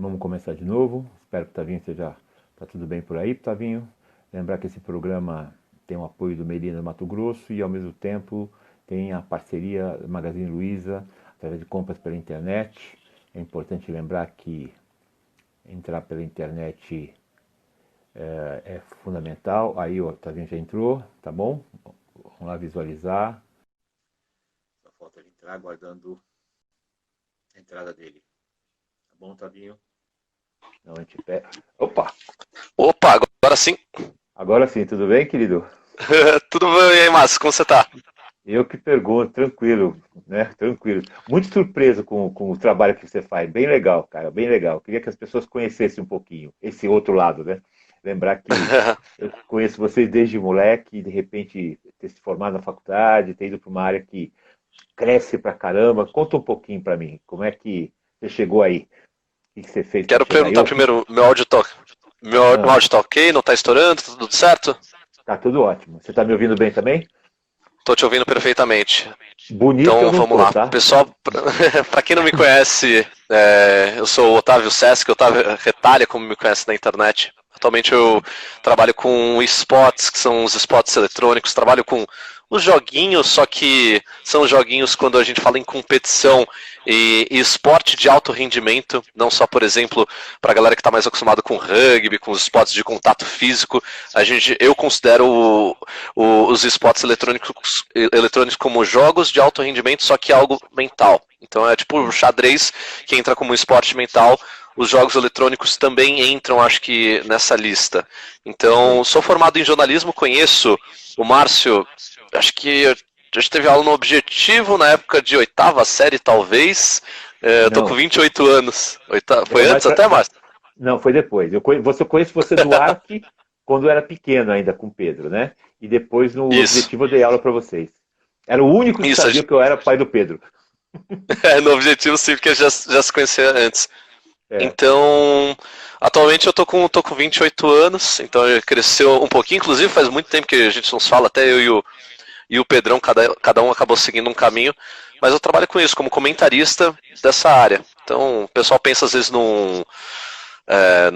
Vamos começar de novo. Espero que o Tavinho esteja tá tudo bem por aí, Tavinho. Lembrar que esse programa tem o apoio do Melina Mato Grosso e, ao mesmo tempo, tem a parceria do Magazine Luiza através de compras pela internet. É importante lembrar que entrar pela internet é fundamental. Aí o Tavinho já entrou, tá bom? Vamos lá visualizar. Só falta ele entrar, aguardando a entrada dele. Tá bom, Tavinho? Não, a gente pega. Opa! Opa, agora sim. Agora sim, tudo bem, querido? Tudo bem, e aí, Márcio? Como você tá? Eu que pergunto, tranquilo, né? Tranquilo. Muito surpreso com o trabalho que você faz. Bem legal, cara, bem legal. Queria que as pessoas conhecessem um pouquinho esse outro lado, né? Lembrar que eu conheço vocês desde moleque, e de repente ter se formado na faculdade, ter ido para uma área que cresce pra caramba. Conta um pouquinho para mim, como é que você chegou aí? O que você fez para Quero chegar aí? perguntar primeiro, meu Ah, áudio tá ok? Não tá estourando? Tá tudo certo? tá tudo ótimo. Você tá me ouvindo bem também? Tô te ouvindo perfeitamente. Bonito eu Então não vamos tô, lá. tá? Pessoal, pra quem não me conhece, eu sou o Otávio Sesc, Otávio Retalha, como me conhece na internet. Atualmente eu trabalho com esportes, que são os esportes eletrônicos, trabalho com os joguinhos, só que são joguinhos quando a gente fala em competição e esporte de alto rendimento, não só, por exemplo, para a galera que está mais acostumada com rugby, com os esportes de contato físico, eu considero os esportes eletrônicos como jogos de alto rendimento, só que algo mental. Então é tipo o xadrez, que entra como esporte mental. Os jogos eletrônicos também entram, acho que, nessa lista. Então, sou formado em jornalismo, conheço o Márcio, acho que a gente teve aula no Objetivo na época de oitava série, talvez. Eu tô com Não, 28 anos. Foi não, antes até, Márcio? não, foi depois. Eu conheço você do Arc quando eu era pequeno ainda com o Pedro, né? E depois no Isso. Objetivo eu dei aula para vocês. Era o único que Isso, sabia que eu era pai do Pedro. no Objetivo sim, porque já se conhecia antes. É, Então, atualmente eu tô com 28 anos, então cresceu um pouquinho, inclusive faz muito tempo que a gente não se fala, até eu e o Pedrão, cada um acabou seguindo um caminho, mas eu trabalho com isso, como comentarista dessa área. Então, o pessoal pensa às vezes no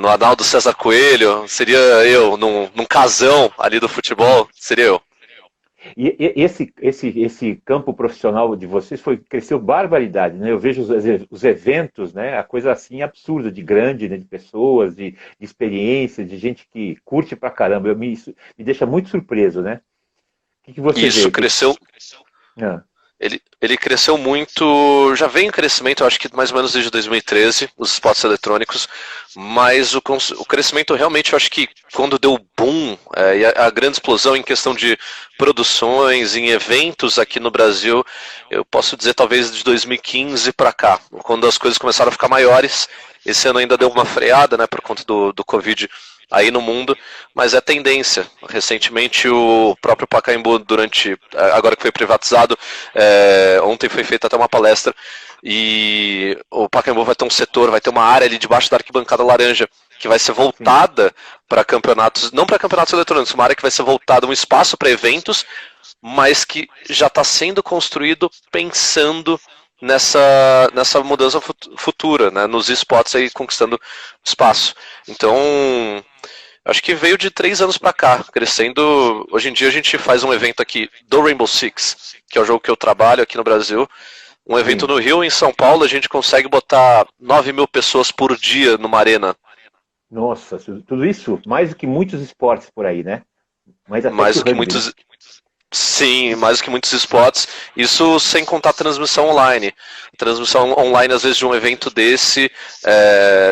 Arnaldo César Coelho, seria eu, num casão ali do futebol, seria eu. esse campo profissional de vocês cresceu barbaridade, né? Eu vejo os eventos, né? A coisa assim absurda, de grande, né? De pessoas, de experiência, de gente que curte pra caramba. Isso me deixa muito surpreso, né? O que você vê? Isso, cresceu. Ah, Ele cresceu muito, já vem em crescimento, eu acho que mais ou menos desde 2013, os esportes eletrônicos, mas o crescimento realmente, eu acho que quando deu boom, e a grande explosão em questão de produções, em eventos aqui no Brasil, eu posso dizer talvez de 2015 para cá, quando as coisas começaram a ficar maiores. Esse ano ainda deu uma freada, né, por conta do Covid aí no mundo, mas é tendência. Recentemente o próprio Pacaembu, agora que foi privatizado, ontem foi feita até uma palestra, e o Pacaembu vai ter um setor, vai ter uma área ali debaixo da arquibancada laranja, que vai ser sim. voltada para campeonatos, não para campeonatos eletrônicos, uma área que vai ser voltada, um espaço para eventos, mas que já está sendo construído pensando nessa mudança futura, né, nos esportes aí conquistando espaço. Então, acho que veio de 3 anos para cá, crescendo. Hoje em dia a gente faz um evento aqui do Rainbow Six, que é o jogo que eu trabalho aqui no Brasil. Um evento Sim. no Rio, em São Paulo, a gente consegue botar 9.000 pessoas por dia numa arena. Nossa, tudo isso mais do que muitos esportes por aí, né? Mais até que Mais o do que rugby, né? muitos. Sim, mais do que muitos spots. Isso sem contar a transmissão online. Transmissão online, às vezes, de um evento desse,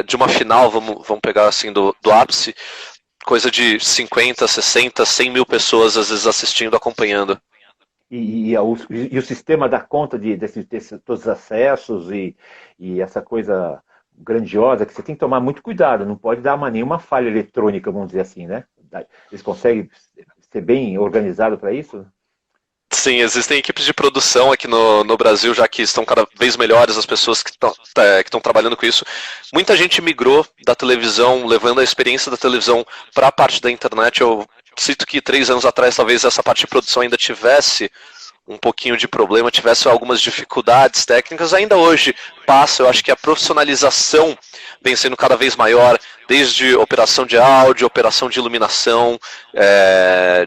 de uma final, vamos pegar assim, do ápice, coisa de 50, 60, 100 mil pessoas, às vezes, assistindo, acompanhando. E o sistema dá conta desse todos os acessos e essa coisa grandiosa que você tem que tomar muito cuidado, não pode dar nenhuma falha eletrônica, vamos dizer assim, né? Eles conseguem ser bem organizados para isso? Sim, existem equipes de produção aqui no Brasil, já que estão cada vez melhores as pessoas que estão trabalhando com isso. Muita gente migrou da televisão, levando a experiência da televisão para a parte da internet. Eu cito que 3 anos atrás talvez essa parte de produção ainda tivesse um pouquinho de problema, tivesse algumas dificuldades técnicas, ainda hoje passa. Eu acho que a profissionalização vem sendo cada vez maior, desde operação de áudio, operação de iluminação,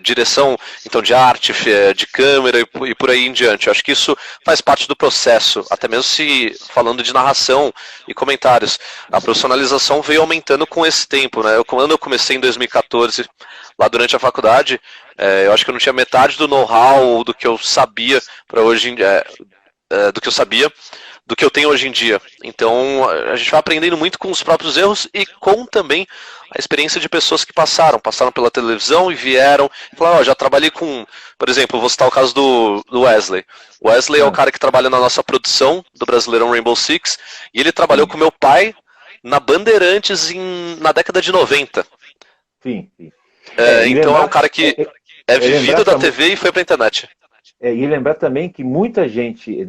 direção então de arte, de câmera e por aí em diante. Eu acho que isso faz parte do processo, até mesmo se falando de narração e comentários. A profissionalização veio aumentando com esse tempo, né? Quando eu comecei em 2014, lá durante a faculdade, eu acho que eu não tinha metade do know-how do que eu sabia para hoje, do que eu sabia, do que eu tenho hoje em dia. Então, a gente vai aprendendo muito com os próprios erros e com também a experiência de pessoas que passaram pela televisão e vieram e falaram, já trabalhei com, por exemplo, vou citar o caso do Wesley. O Wesley é o cara que trabalha na nossa produção do Brasileirão Rainbow Six e ele trabalhou com meu pai na Bandeirantes na década de 90. Sim, sim. Então é um cara que vivido da TV e foi para a internet. E lembrar também que muita gente,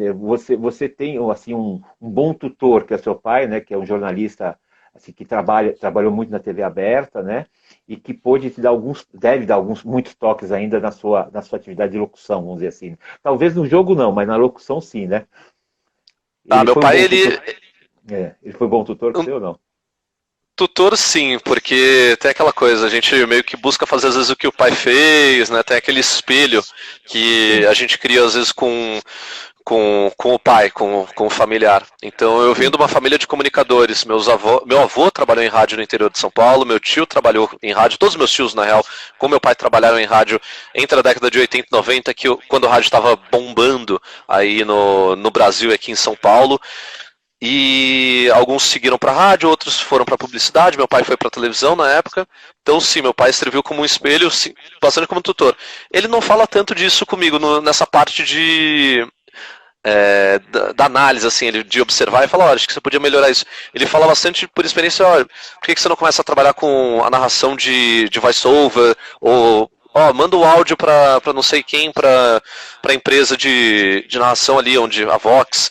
você tem assim, um bom tutor, que é seu pai, né, que é um jornalista assim, que trabalhou muito na TV aberta, né, e que deve dar muitos toques ainda na sua atividade de locução, vamos dizer assim. Talvez no jogo não, mas na locução sim, né? Meu pai, ele foi bom tutor para você ou não? Tutor sim, porque tem aquela coisa, a gente meio que busca fazer às vezes o que o pai fez, né? Tem aquele espelho que a gente cria às vezes com o pai, com o familiar. Então eu venho de uma família de comunicadores. Meu avô trabalhou em rádio no interior de São Paulo, meu tio trabalhou em rádio, todos os meus tios, na real, com meu pai trabalharam em rádio entre a década de 80 e 90, quando o rádio estava bombando aí no Brasil e aqui em São Paulo. E alguns seguiram para rádio, outros foram para publicidade, meu pai foi para televisão na época. Então sim, meu pai serviu como um espelho, sim, bastante como tutor. Ele não fala tanto disso comigo, nessa parte da análise, assim, de observar e falar, olha, acho que você podia melhorar isso. Ele fala bastante por experiência, olha, por que você não começa a trabalhar com a narração de voice-over, ou manda o áudio para não sei quem, para a empresa de narração ali, onde a Vox,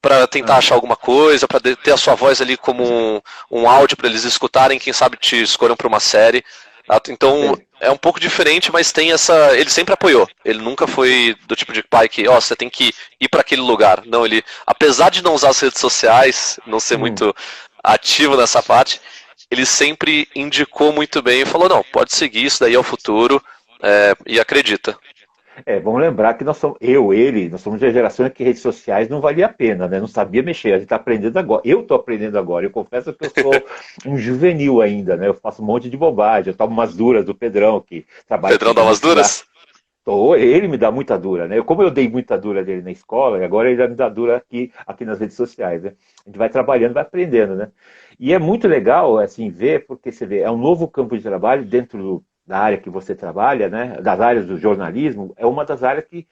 para tentar achar alguma coisa, para ter a sua voz ali como um áudio para eles escutarem, quem sabe te escolham para uma série. Então é um pouco diferente, mas tem essa. Ele sempre apoiou. Ele nunca foi do tipo de pai que, você tem que ir para aquele lugar. Não, ele, apesar de não usar as redes sociais, não ser muito ativo nessa parte, ele sempre indicou muito bem e falou, não, pode seguir, isso daí é o futuro, e acredita. Vamos lembrar que nós somos de uma geração que redes sociais não valia a pena, né? Não sabia mexer, a gente está aprendendo agora. Eu estou aprendendo agora, eu confesso que eu sou um juvenil ainda, né? Eu faço um monte de bobagem, eu tomo umas duras do Pedrão, que trabalha... Pedrão dá umas duras? Ele me dá muita dura, né? Como eu dei muita dura dele na escola, e agora ele já me dá dura aqui nas redes sociais, né? A gente vai trabalhando, vai aprendendo, né? E é muito legal, assim, ver, porque você vê, é um novo campo de trabalho dentro da área que você trabalha, né, das áreas do jornalismo, é uma das áreas que,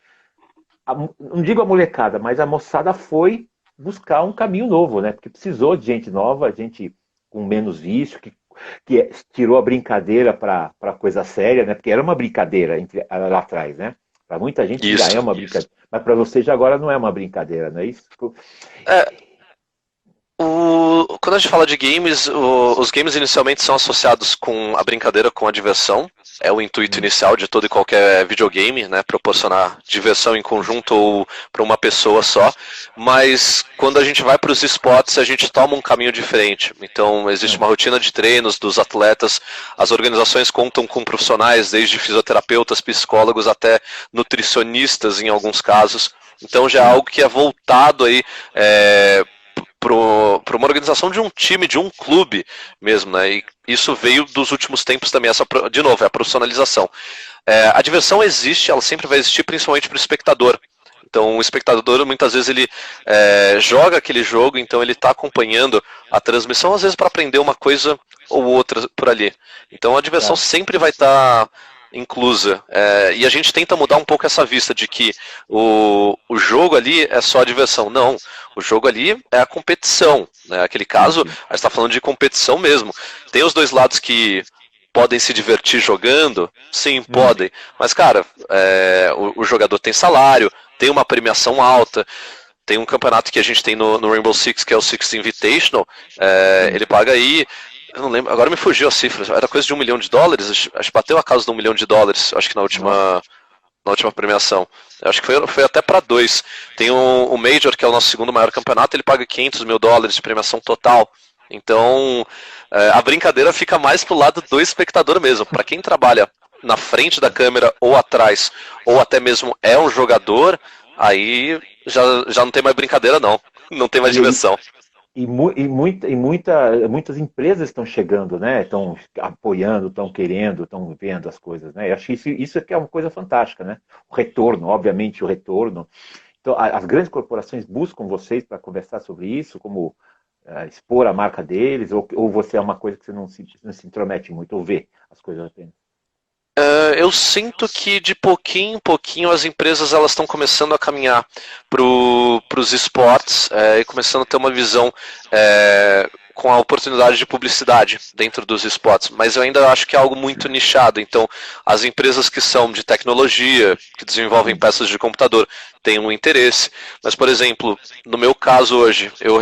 não digo a molecada, mas a moçada foi buscar um caminho novo, né, porque precisou de gente nova, gente com menos vício, que tirou a brincadeira para coisa séria, né, porque era uma brincadeira lá atrás, né, para muita gente já é uma brincadeira, mas para você já agora não é uma brincadeira, não é isso? Quando a gente fala de games, os games inicialmente são associados com a brincadeira, com a diversão. É o intuito inicial de todo e qualquer videogame, né? Proporcionar diversão em conjunto ou para uma pessoa só. Mas quando a gente vai para os esportes, a gente toma um caminho diferente. Então existe uma rotina de treinos dos atletas. As organizações contam com profissionais, desde fisioterapeutas, psicólogos até nutricionistas em alguns casos. Então já é algo que é voltado aí para uma organização de um time, de um clube mesmo, né? E isso veio dos últimos tempos também, de novo, é a profissionalização. A diversão existe, ela sempre vai existir, principalmente para o espectador. Então o espectador muitas vezes ele joga aquele jogo, então ele está acompanhando a transmissão, às vezes para aprender uma coisa ou outra por ali. Então a diversão sempre vai estar inclusa. E a gente tenta mudar um pouco essa vista de que o jogo ali é só a diversão. Não, o jogo ali é a competição, né? Aquele caso, a gente está falando de competição mesmo. Tem os dois lados que podem se divertir jogando, sim, podem. Mas, cara, o jogador tem salário, tem uma premiação alta. Tem um campeonato que a gente tem no Rainbow Six, que é o Six Invitational. Ele paga aí, eu não lembro, agora me fugiu a cifra, era coisa de $1 milhão. Acho que bateu a casa de $1 milhão, acho que na última na última premiação. Eu acho que foi até para 2. Tem o Major, que é o nosso segundo maior campeonato, ele paga $500 mil de premiação total. Então, a brincadeira fica mais pro lado do espectador mesmo. Para quem trabalha na frente da câmera ou atrás, ou até mesmo é um jogador, aí já não tem mais brincadeira não. Não tem mais diversão. Muitas empresas estão chegando, né? Estão apoiando, estão querendo, estão vendo as coisas, né? Eu acho que isso é uma coisa fantástica, né? O retorno, obviamente o retorno. Então, as grandes corporações buscam vocês para conversar sobre isso, como expor a marca deles, ou você é uma coisa que você não se intromete muito, ou vê as coisas apenas? Eu sinto que de pouquinho em pouquinho as empresas elas estão começando a caminhar para os esportes e começando a ter uma visão com a oportunidade de publicidade dentro dos esportes, mas eu ainda acho que é algo muito nichado. Então, as empresas que são de tecnologia, que desenvolvem peças de computador, têm um interesse. Mas, por exemplo, no meu caso hoje, eu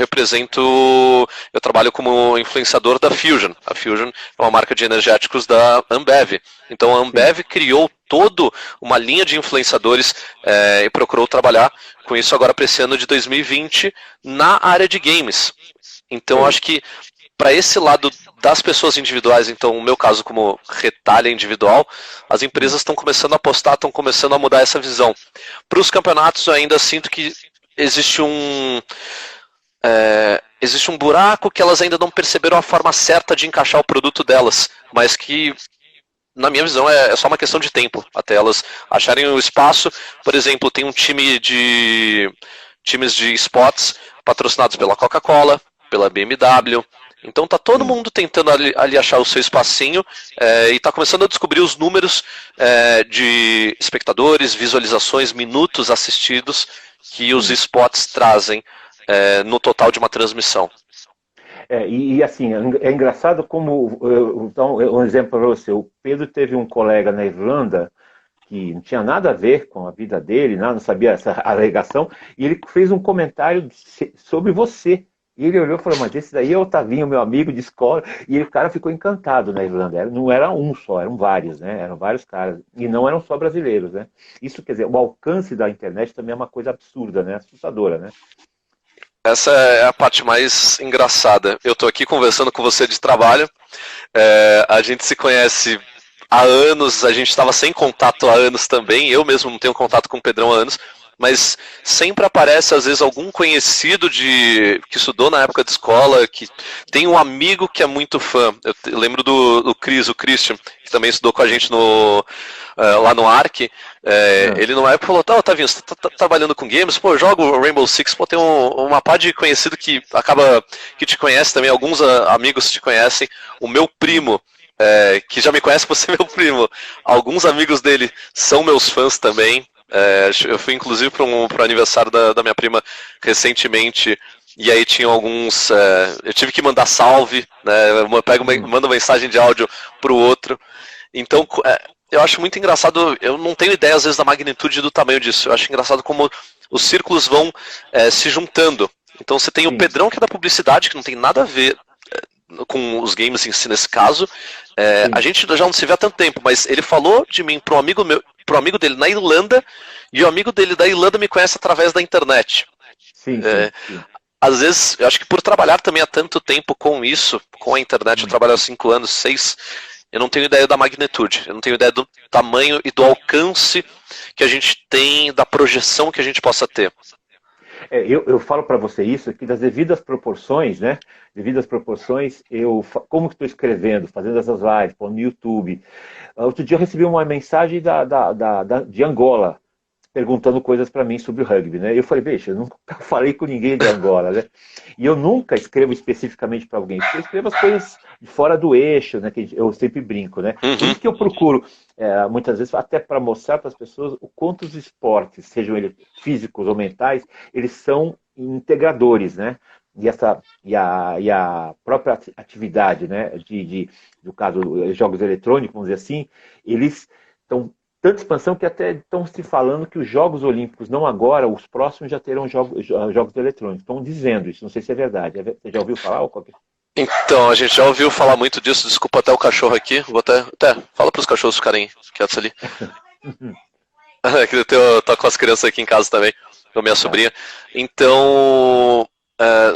trabalho como influenciador da Fusion. A Fusion é uma marca de energéticos da Ambev. Então, a Ambev criou toda uma linha de influenciadores e procurou trabalhar com isso agora para esse ano de 2020 na área de games. Então, eu acho que para esse lado das pessoas individuais, então, no meu caso como retalha individual, as empresas estão começando a apostar, estão começando a mudar essa visão. Para os campeonatos, eu ainda sinto que existe um buraco que elas ainda não perceberam a forma certa de encaixar o produto delas, mas que, na minha visão, é só uma questão de tempo, até elas acharem o espaço. Por exemplo, tem um times de esportes patrocinados pela Coca-Cola, pela BMW. Então tá todo mundo tentando ali achar o seu espacinho e tá começando a descobrir os números de espectadores, visualizações, minutos assistidos que os spots trazem no total de uma transmissão. E assim, é engraçado como, então, um exemplo para você, o Pedro teve um colega na Irlanda que não tinha nada a ver com a vida dele, não sabia essa alegação, e ele fez um comentário sobre você. E ele olhou e falou, mas esse daí é o Otavinho, meu amigo de escola. E o cara ficou encantado na Irlanda. Não era um só, eram vários, né? Eram vários caras. E não eram só brasileiros, né? Isso, quer dizer, o alcance da internet também é uma coisa absurda, né? Assustadora, né? Essa é a parte mais engraçada. Eu estou aqui conversando com você de trabalho. A gente se conhece há anos, a gente estava sem contato há anos também. Eu mesmo não tenho contato com o Pedrão há anos. Mas sempre aparece, às vezes, algum conhecido que estudou na época de escola, que tem um amigo que é muito fã. Eu lembro do Cris, o Christian, que também estudou com a gente lá no ARC. Ele numa época falou, Otavinho, você tá trabalhando com games? Pô, eu jogo Rainbow Six, pô, tem uma pá de conhecido que te conhece também, alguns amigos te conhecem. O meu primo, que já me conhece por ser meu primo, alguns amigos dele são meus fãs também. Eu fui inclusive para o aniversário da minha prima recentemente, e aí tinham alguns. Eu tive que mandar salve, né? Mando mensagem de áudio para o outro. Então, eu acho muito engraçado. Eu não tenho ideia, às vezes, da magnitude do tamanho disso. Eu acho engraçado como os círculos vão se juntando. Então, você tem o Pedrão, que é da publicidade, que não tem nada a ver com os games em si nesse caso. A gente já não se vê há tanto tempo, mas ele falou de mim para um amigo dele na Irlanda, e o amigo dele da Irlanda me conhece através da internet. Sim. Às vezes, eu acho que por trabalhar também há tanto tempo com isso, com a internet, eu trabalho há 5 anos, 6, eu não tenho ideia da magnitude, eu não tenho ideia do tamanho e do alcance que a gente tem, da projeção que a gente possa ter. Eu falo para você isso, que das devidas proporções, né? Devidas proporções, como que estou escrevendo, fazendo essas lives, no YouTube. Outro dia eu recebi uma mensagem de Angola, perguntando coisas para mim sobre o rugby, né? Eu falei, veja, eu nunca falei com ninguém de Angola, né? E eu nunca escrevo especificamente para alguém, porque eu escrevo as coisas de fora do eixo, né? Que eu sempre brinco, né? Por isso que eu procuro, muitas vezes, até para mostrar para as pessoas o quanto os esportes, sejam eles físicos ou mentais, eles são integradores, né? E a própria atividade, né? No caso, jogos eletrônicos, vamos dizer assim, eles estão tanta expansão que até estão se falando que os Jogos Olímpicos, não agora, os próximos já terão jogos eletrônicos. Estão dizendo isso, não sei se é verdade. Você já ouviu falar? Ou qualquer... Então, a gente já ouviu falar muito disso, desculpa até o cachorro aqui. Vou até fala para os cachorros ficarem quietos ali. Que eu tô com as crianças aqui em casa também, com a minha sobrinha. Então,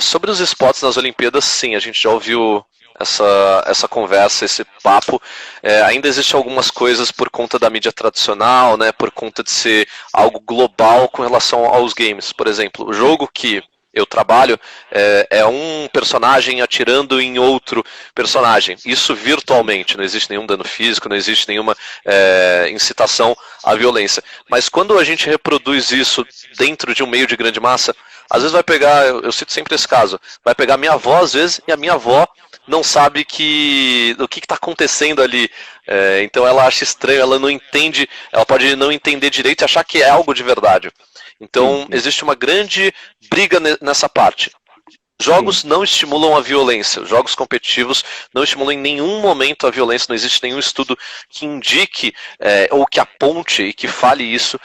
sobre os esportes nas Olimpíadas, sim, a gente já ouviu essa conversa, esse papo. Ainda existem algumas coisas por conta da mídia tradicional, né, por conta de ser algo global com relação aos games. Por exemplo, o jogo que eu trabalho é um personagem atirando em outro personagem. Isso virtualmente, não existe nenhum dano físico, não existe nenhuma incitação à violência. Mas quando a gente reproduz isso dentro de um meio de grande massa, às vezes vai pegar, eu cito sempre esse caso, vai pegar minha avó às vezes, e a minha avó não sabe o que está acontecendo ali. Então ela acha estranho, ela não entende, ela pode não entender direito e achar que é algo de verdade. Então existe uma grande briga nessa parte. Jogos não estimulam a violência, jogos competitivos não estimulam em nenhum momento a violência, não existe nenhum estudo que indique ou que aponte e que fale isso.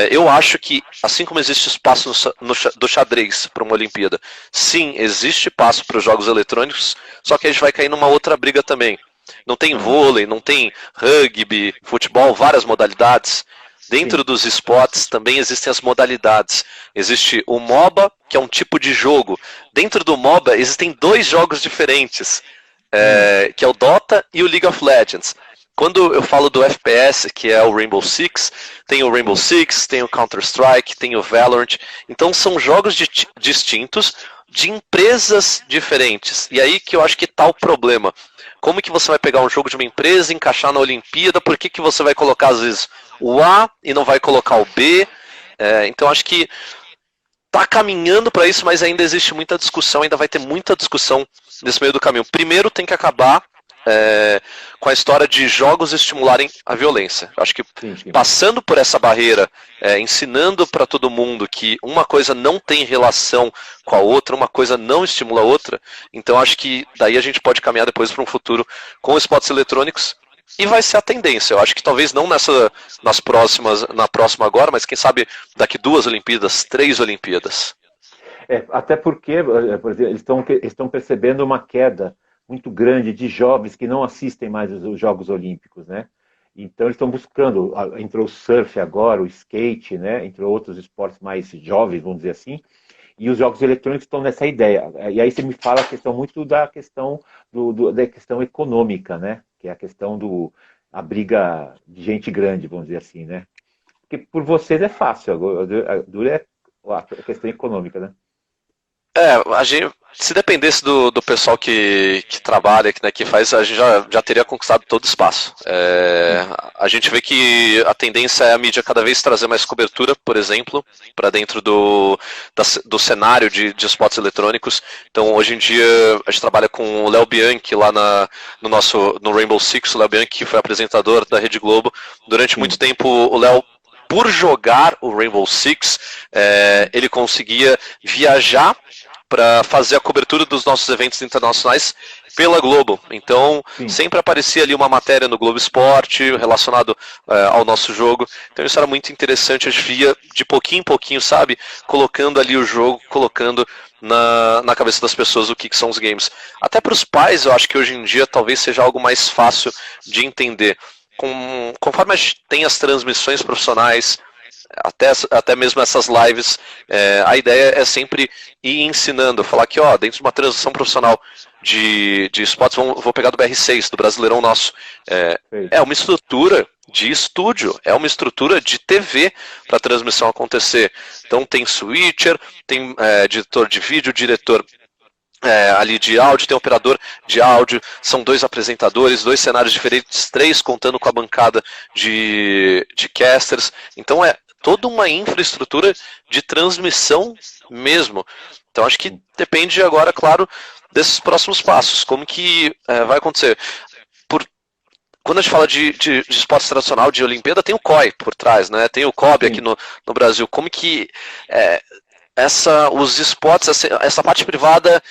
Eu acho que, assim como existe espaço do xadrez para uma Olimpíada, sim, existe espaço para os jogos eletrônicos, só que a gente vai cair numa outra briga também. Não tem vôlei, não tem rugby, futebol, várias modalidades. Dentro dos esportes também existem as modalidades. Existe o MOBA, que é um tipo de jogo. Dentro do MOBA existem 2 jogos diferentes, que é o Dota e o League of Legends. Quando eu falo do FPS, que é o Rainbow Six, tem o Rainbow Six, tem o Counter-Strike, tem o Valorant. Então são jogos distintos de empresas diferentes. E aí que eu acho que está o problema. Como que você vai pegar um jogo de uma empresa, encaixar na Olimpíada, por que você vai colocar às vezes o A e não vai colocar o B? Então acho que está caminhando para isso, mas ainda existe muita discussão, ainda vai ter muita discussão nesse meio do caminho. Primeiro tem que acabar com a história de jogos estimularem a violência. Acho que passando por essa barreira, ensinando para todo mundo que uma coisa não tem relação com a outra, uma coisa não estimula a outra, então acho que daí a gente pode caminhar depois para um futuro com esportes eletrônicos e vai ser a tendência. Eu acho que talvez não na próxima agora, mas quem sabe daqui 2 Olimpíadas, 3 Olimpíadas. Até porque, por exemplo, eles estão percebendo uma queda muito grande de jovens que não assistem mais os Jogos Olímpicos, né? Então eles estão buscando, entrou o surf agora, o skate, né? Entrou outros esportes mais jovens, vamos dizer assim, e os jogos eletrônicos estão nessa ideia. E aí você me fala a questão muito da questão da questão econômica, né? Que é a questão a briga de gente grande, vamos dizer assim, né? Porque por vocês é fácil, a dura é a questão econômica, né? Se dependesse do pessoal que trabalha, que faz, a gente já teria conquistado todo o espaço. A gente vê que a tendência é a mídia cada vez trazer mais cobertura, por exemplo, para dentro do cenário de esportes eletrônicos. Então, hoje em dia, a gente trabalha com o Léo Bianchi lá no Rainbow Six, o Léo Bianchi, que foi apresentador da Rede Globo. Durante muito tempo, o Léo, por jogar o Rainbow Six, ele conseguia viajar para fazer a cobertura dos nossos eventos internacionais pela Globo. Então, sempre aparecia ali uma matéria no Globo Esporte relacionado ao nosso jogo. Então, isso era muito interessante. A gente via de pouquinho em pouquinho, sabe? Colocando ali o jogo, colocando na cabeça das pessoas o que são os games. Até para os pais, eu acho que hoje em dia talvez seja algo mais fácil de entender. Conforme a gente tem as transmissões profissionais, até mesmo essas lives, a ideia é sempre ir ensinando, falar que dentro de uma transmissão profissional de esportes, vou pegar do BR6, do Brasileirão nosso, é uma estrutura de estúdio, é uma estrutura de TV para a transmissão acontecer. Então tem switcher, tem editor de vídeo, diretor ali de áudio, tem um operador de áudio, são 2 apresentadores, 2 cenários diferentes, 3 contando com a bancada de casters. Então toda uma infraestrutura de transmissão mesmo. Então acho que depende agora, claro, desses próximos passos. Como que vai acontecer? Quando a gente fala de esporte tradicional, de Olimpíada, tem o COI por trás, né? Tem o COB aqui no Brasil. Como que os esportes, essa parte privada,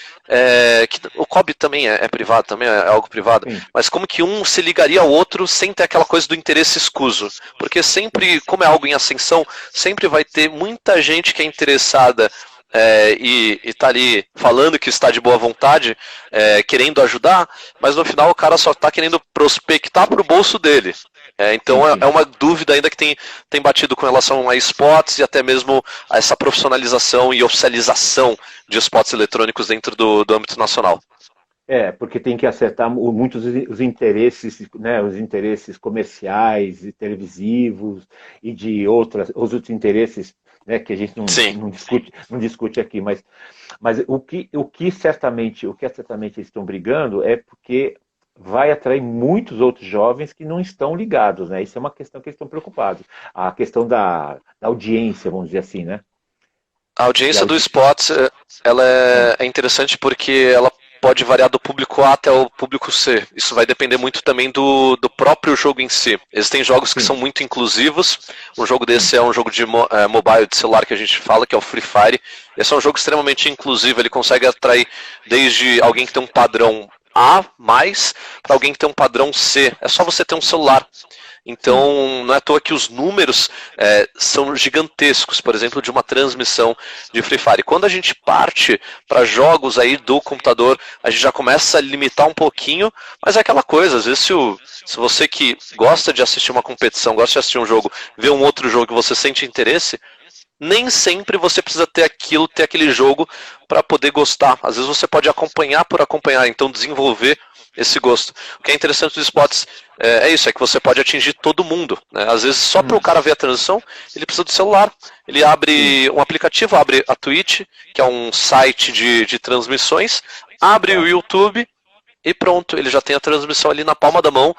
que o COB também é privado, também é algo privado, mas como que um se ligaria ao outro sem ter aquela coisa do interesse escuso? Porque sempre, como é algo em ascensão, sempre vai ter muita gente que é interessada e está ali falando que está de boa vontade, querendo ajudar, mas no final o cara só está querendo prospectar para o bolso dele. Então sim. é uma dúvida ainda que tem batido com relação a esportes e até mesmo a essa profissionalização e oficialização de esportes eletrônicos dentro do âmbito nacional. Porque tem que acertar muitos os interesses, né, os interesses comerciais e televisivos e de os outros interesses, né, que a gente Sim. não discute aqui, mas o que certamente eles estão brigando é porque vai atrair muitos outros jovens que não estão ligados, né? Isso é uma questão que eles estão preocupados. A questão da audiência, vamos dizer assim, né? A E a audiência do audi... esportes, ela ah, é interessante porque ela pode variar do público A até o público C. Isso vai depender muito também do próprio jogo em si. Existem jogos que sim, são muito inclusivos. Um jogo sim, desse é um jogo de mobile, de celular que a gente fala, que é o Free Fire. Esse é um jogo extremamente inclusivo. Ele consegue atrair desde alguém que tem um padrão A+, para alguém que tem um padrão C. É só você ter um celular. sim. Então, não é à toa que os números são gigantescos, por exemplo, de uma transmissão de Free Fire. Quando a gente parte para jogos aí do computador, a gente já começa a limitar um pouquinho, mas é aquela coisa, às vezes se você que gosta de assistir uma competição, gosta de assistir um jogo, vê um outro jogo e você sente interesse, nem sempre você precisa ter aquele jogo para poder gostar. Às vezes você pode acompanhar por acompanhar, então desenvolver esse gosto. O que é interessante dos esportes é isso, é que você pode atingir todo mundo. Né? Às vezes só para o cara ver a transição, ele precisa do celular. Ele Sim, abre um aplicativo, abre a Twitch, que é um site de transmissões, abre o tá. YouTube e pronto, ele já tem a transmissão ali na palma da mão,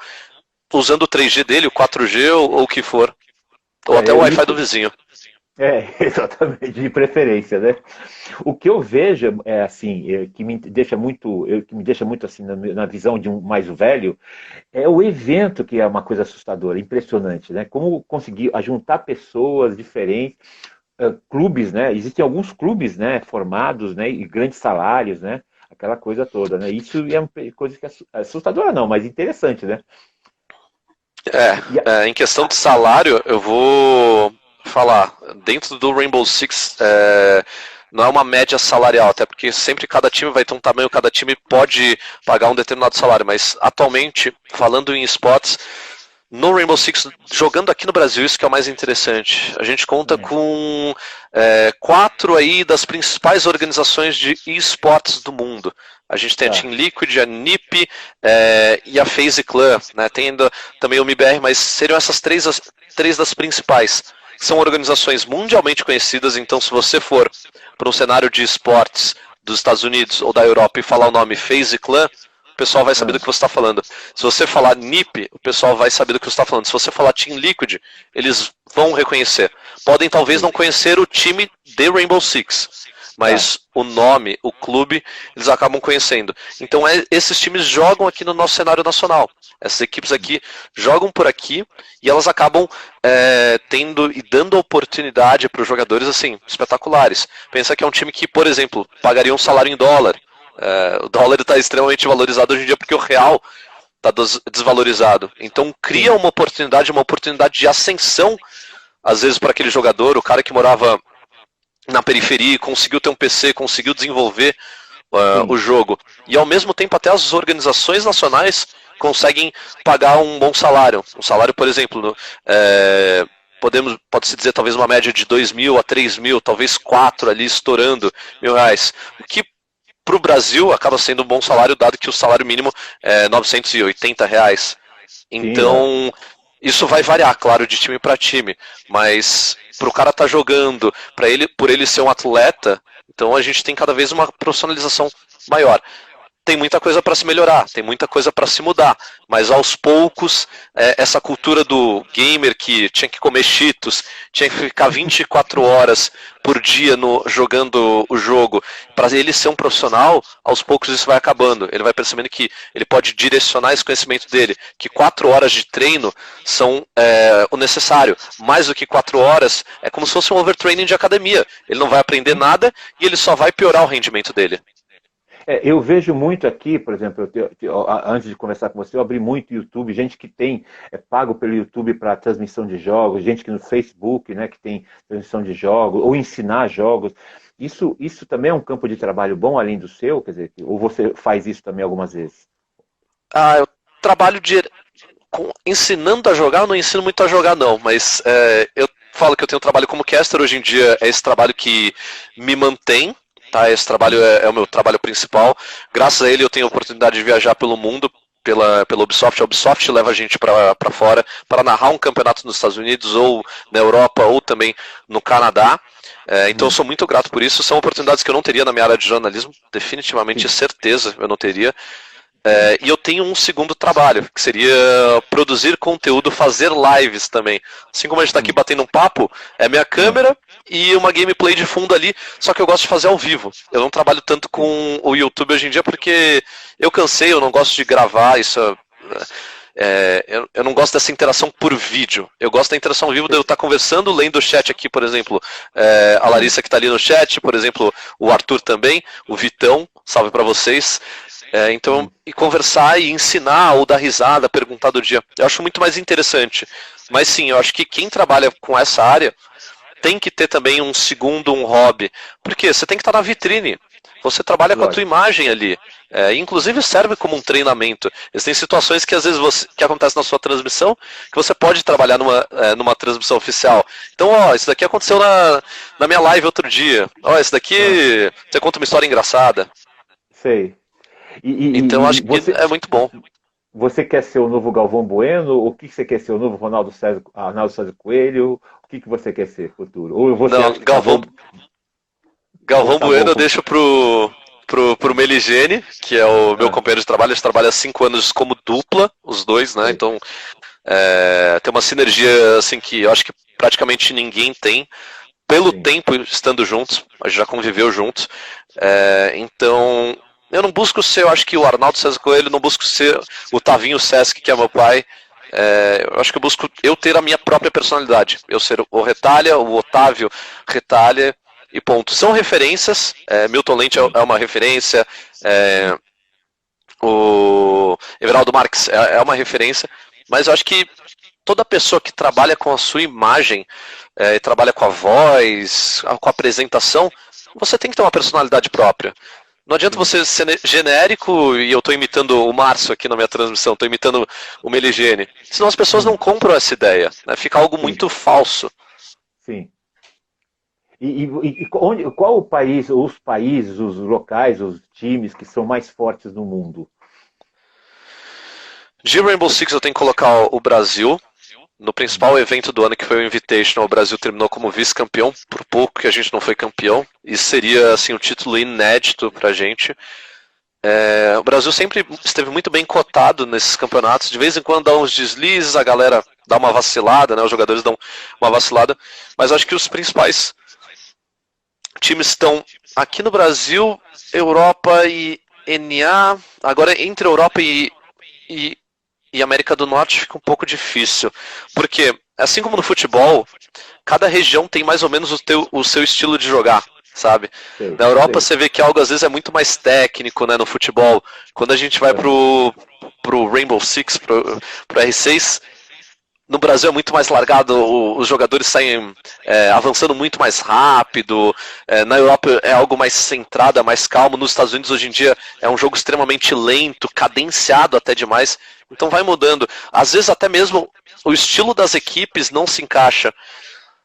usando o 3G dele, o 4G ou o que for. Ou até o Wi-Fi do Isso, vizinho. exatamente, de preferência, né? O que eu vejo é assim, que me deixa muito assim na visão de um mais velho, é o evento que é uma coisa assustadora, impressionante, né? Como conseguir juntar pessoas diferentes, clubes, né? Existem alguns clubes, né? Formados, né? E grandes salários, né? Aquela coisa toda, né? Isso é uma coisa que é assustadora, não, mas interessante, né? E, Em questão de salário, eu vou falar, dentro do Rainbow Six, não é uma média salarial, até porque sempre cada time vai ter um tamanho, cada time pode pagar um determinado salário, mas atualmente, falando em esportes, no Rainbow Six, jogando aqui no Brasil, isso que é o mais interessante. A gente conta com 4 aí das principais organizações de esportes do mundo. A gente tem a tá, Team Liquid, a NiP e a FaZe Clan. Né? Tem ainda também o MIBR, mas seriam essas três das principais. São organizações mundialmente conhecidas, então se você for para um cenário de esportes dos Estados Unidos ou da Europa e falar o nome FaZe Clan, o pessoal vai saber do que você está falando. Se você falar NiP, o pessoal vai saber do que você está falando. Se você falar Team Liquid, eles vão reconhecer. Podem talvez sim, não conhecer o time de Rainbow Six, tá. mas o nome, o clube, eles acabam conhecendo. Então esses times jogam aqui no nosso cenário nacional. Essas equipes aqui jogam por aqui e elas acabam tendo e dando oportunidade para os jogadores assim espetaculares. Pensa que é um time que, por exemplo, pagaria um salário em dólar. O dólar está extremamente valorizado hoje em dia porque o real está desvalorizado. Então cria Sim, uma oportunidade de ascensão, às vezes, para aquele jogador, o cara que morava na periferia, conseguiu ter um PC, conseguiu desenvolver o sim, jogo. E ao mesmo tempo até as organizações nacionais conseguem pagar um bom salário. Um salário, por exemplo, pode-se dizer talvez uma média de 2 mil a 3 mil, talvez 4 ali estourando R$ 1.000. O que para o Brasil acaba sendo um bom salário, dado que o salário mínimo é R$ 980. sim, lógico. Então, isso vai variar, claro, de time para time, mas para o cara estar jogando, por ele ser um atleta, então a gente tem cada vez uma profissionalização maior. Tem muita coisa para se melhorar, tem muita coisa para se mudar, mas aos poucos, essa cultura do gamer que tinha que comer cheetos, tinha que ficar 24 horas por dia jogando o jogo, para ele ser um profissional, aos poucos isso vai acabando. Ele vai percebendo que ele pode direcionar esse conhecimento dele, que 4 horas de treino são o necessário. Mais do que 4 horas, é como se fosse um overtraining de academia. Ele não vai aprender nada e ele só vai piorar o rendimento dele. Eu vejo muito aqui, por exemplo, antes de conversar com você, eu abri muito YouTube, gente que tem pago pelo YouTube para transmissão de jogos, gente que no Facebook, né, que tem transmissão de jogos, ou ensinar jogos. Isso também é um campo de trabalho bom, além do seu? Quer dizer, ou você faz isso também algumas vezes? Eu trabalho ensinando a jogar, eu não ensino muito a jogar não, mas eu falo que eu tenho trabalho como caster, hoje em dia é esse trabalho que me mantém, tá? Esse trabalho é o meu trabalho principal, graças a ele eu tenho a oportunidade de viajar pelo mundo, pela Ubisoft. A Ubisoft leva a gente para fora para narrar um campeonato nos Estados Unidos ou na Europa ou também no Canadá. Então eu sou muito grato por isso. São oportunidades que eu não teria na minha área de jornalismo, definitivamente, certeza eu não teria. E eu tenho um segundo trabalho, que seria produzir conteúdo, fazer lives também. Assim como a gente está aqui batendo um papo, é minha câmera e uma gameplay de fundo ali, só que eu gosto de fazer ao vivo. Eu não trabalho tanto com o YouTube hoje em dia porque eu cansei, eu não gosto de gravar, eu não gosto dessa interação por vídeo. Eu gosto da interação ao vivo, de eu estar conversando, lendo o chat aqui, por exemplo, a Larissa que está ali no chat, por exemplo, o Arthur também, o Vitão, salve para vocês. Então, e conversar e ensinar ou dar risada, perguntar do dia, eu acho muito mais interessante. Mas sim, eu acho que quem trabalha com essa área tem que ter também um segundo, um hobby. Porque você tem que estar na vitrine. Você trabalha com a tua imagem ali. Inclusive serve como um treinamento. Existem situações que às vezes que acontecem na sua transmissão que você pode trabalhar numa transmissão oficial. Então, isso daqui aconteceu na minha live outro dia. Esse daqui você conta uma história engraçada. Sei. Então acho que é muito bom. Você quer ser o novo Galvão Bueno? O que você quer ser? O novo Ronaldo César Coelho? O que você quer ser no futuro? Ou você não, Galvão Bueno eu deixo pro Meligene, que é o meu companheiro de trabalho. A gente trabalha há 5 anos como dupla, os dois, né? Então tem uma sinergia assim que eu acho que praticamente ninguém tem. Pelo tempo estando juntos, a gente já conviveu juntos. Então eu não busco ser, eu acho que o Arnaldo César Coelho, não busco ser o Tavinho Sesc, que é meu pai. Eu acho que eu busco ter a minha própria personalidade. Eu ser o Retalha, o Otávio Retalha e ponto. São referências, Milton Lente é uma referência, o Everaldo Marques é uma referência, mas eu acho que toda pessoa que trabalha com a sua imagem, trabalha com a voz, com a apresentação, você tem que ter uma personalidade própria. Não adianta você ser genérico e eu estou imitando o Márcio aqui na minha transmissão, estou imitando o Meligene. Senão as pessoas não compram essa ideia, né? Fica algo muito falso. Sim. Qual o país, os países, os locais, os times que são mais fortes no mundo? De Rainbow Six eu tenho que colocar o Brasil. No principal evento do ano, que foi o Invitational, o Brasil terminou como vice-campeão, por pouco que a gente não foi campeão. Isso seria assim, um título inédito pra gente. O Brasil sempre esteve muito bem cotado nesses campeonatos. De vez em quando dá uns deslizes, a galera dá uma vacilada, né? Os jogadores dão uma vacilada. Mas acho que os principais times estão aqui no Brasil, Europa e NA. Agora, entre Europa e América do Norte fica um pouco difícil, porque, assim como no futebol, cada região tem mais ou menos o seu estilo de jogar, sabe? Na Europa você vê que algo às vezes é muito mais técnico, né, no futebol. Quando a gente vai pro Rainbow Six, pro R6, no Brasil é muito mais largado, os jogadores saem avançando muito mais rápido. Na Europa é algo mais centrado, é mais calmo. Nos Estados Unidos hoje em dia é um jogo extremamente lento, cadenciado até demais. Então vai mudando. Às vezes até mesmo o estilo das equipes não se encaixa.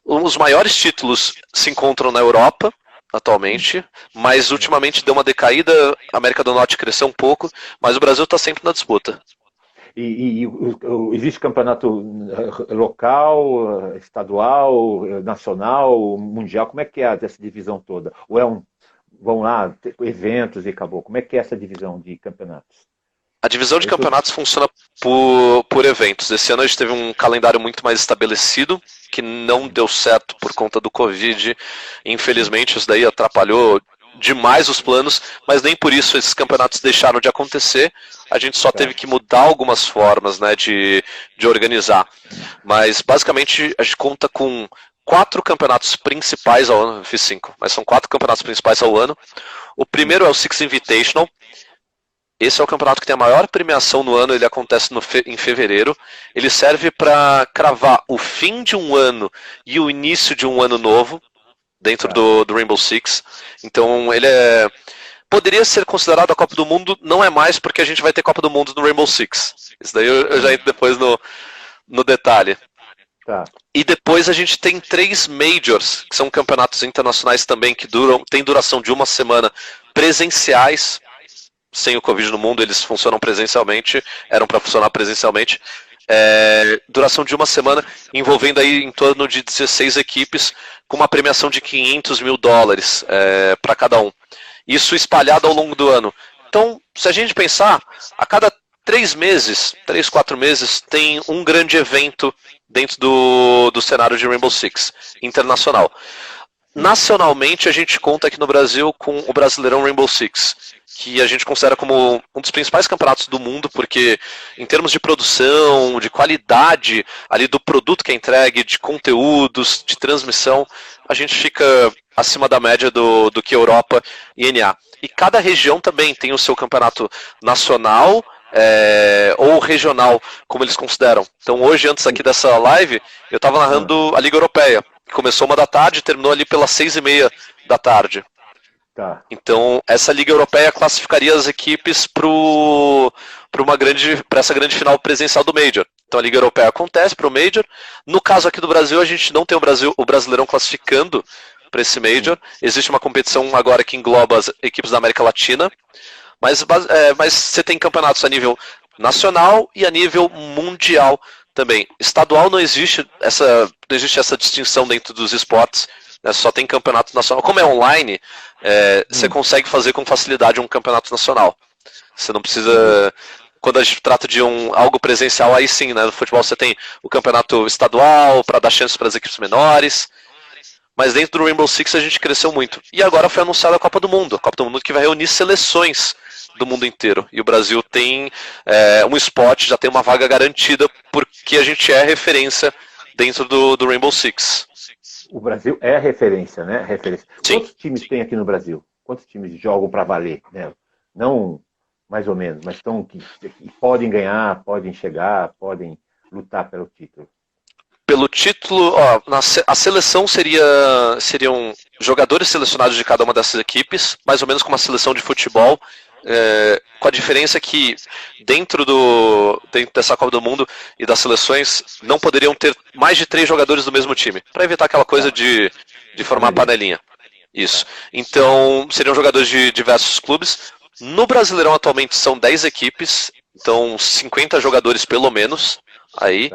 Os maiores títulos se encontram na Europa atualmente, mas ultimamente deu uma decaída, a América do Norte cresceu um pouco, mas o Brasil está sempre na disputa. Existe campeonato local, estadual, nacional, mundial? Como é que é essa divisão toda? Ou vão lá, eventos e acabou? Como é que é essa divisão de campeonatos? A divisão de campeonatos funciona por eventos. Esse ano a gente teve um calendário muito mais estabelecido, que não deu certo por conta do Covid. Infelizmente, isso daí atrapalhou demais os planos, mas nem por isso esses campeonatos deixaram de acontecer. A gente só teve que mudar algumas formas, né, de organizar. Mas, basicamente, a gente conta com 4 campeonatos principais ao ano. Fiz 5, mas são 4 campeonatos principais ao ano. O primeiro é o Six Invitational. Esse é o campeonato que tem a maior premiação no ano, ele acontece em fevereiro. Ele serve para cravar o fim de um ano e o início de um ano novo dentro do Rainbow Six. Então ele é Poderia ser considerado a Copa do Mundo, não é mais porque a gente vai ter Copa do Mundo no Rainbow Six. Isso daí eu já entro depois no detalhe. Tá. E depois a gente tem 3 Majors, que são campeonatos internacionais também, que têm duração de uma semana, presenciais. Sem o Covid no mundo, eles funcionam presencialmente, eram para funcionar presencialmente. Duração de uma semana, envolvendo aí em torno de 16 equipes, com uma premiação de $500 mil para cada um. Isso espalhado ao longo do ano. Então, se a gente pensar, a cada 3 meses, 3, 4 meses, tem um grande evento dentro do cenário de Rainbow Six internacional. Nacionalmente, a gente conta aqui no Brasil com o Brasileirão Rainbow Six, que a gente considera como um dos principais campeonatos do mundo, porque em termos de produção, de qualidade ali do produto que é entregue, de conteúdos, de transmissão, a gente fica acima da média do que Europa e NA. E cada região também tem o seu campeonato nacional ou regional, como eles consideram. Então hoje, antes aqui dessa live, eu estava narrando a Liga Europeia, que começou 1 da tarde e terminou ali pelas 6:30 da tarde. Tá. Então, essa Liga Europeia classificaria as equipes para essa grande final presencial do Major. Então, a Liga Europeia acontece para o Major. No caso aqui do Brasil, a gente não tem o Brasileirão classificando para esse Major. Existe uma competição agora que engloba as equipes da América Latina. Mas você tem campeonatos a nível nacional e a nível mundial também. Estadual não existe essa distinção dentro dos esportes. Só tem campeonato nacional. Como é online, você consegue fazer com facilidade um campeonato nacional. Você não precisa... Quando a gente trata de algo presencial, aí sim, né? No futebol você tem o campeonato estadual para dar chances para as equipes menores. Mas dentro do Rainbow Six a gente cresceu muito. E agora foi anunciada a Copa do Mundo. A Copa do Mundo que vai reunir seleções do mundo inteiro. E o Brasil tem um spot, já tem uma vaga garantida, porque a gente é referência dentro do Rainbow Six. O Brasil é a referência, né? Sim. Quantos times tem aqui no Brasil? Quantos times jogam para valer? Né? Não mais ou menos, mas que podem ganhar, podem chegar, podem lutar pelo título. Pelo título, a seleção seriam jogadores selecionados de cada uma dessas equipes, mais ou menos como uma seleção de futebol, com a diferença que dentro dessa Copa do Mundo e das seleções não poderiam ter mais de 3 jogadores do mesmo time, para evitar aquela coisa de formar panelinha. Isso. Então, seriam jogadores de diversos clubes. No Brasileirão atualmente são 10 equipes, então 50 jogadores pelo menos aí.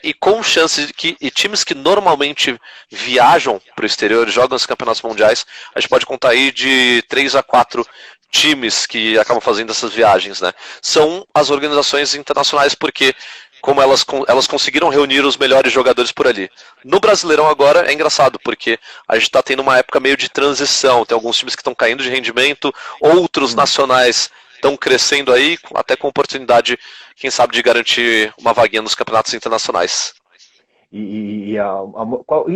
E com chance de e times que normalmente viajam para o exterior, jogam os campeonatos mundiais, a gente pode contar aí de 3 a 4 times que acabam fazendo essas viagens, né? São as organizações internacionais, porque como elas conseguiram reunir os melhores jogadores por ali. No Brasileirão agora é engraçado, porque a gente está tendo uma época meio de transição, tem alguns times que estão caindo de rendimento, outros nacionais estão crescendo aí, até com oportunidade, quem sabe, de garantir uma vaguinha nos campeonatos internacionais. E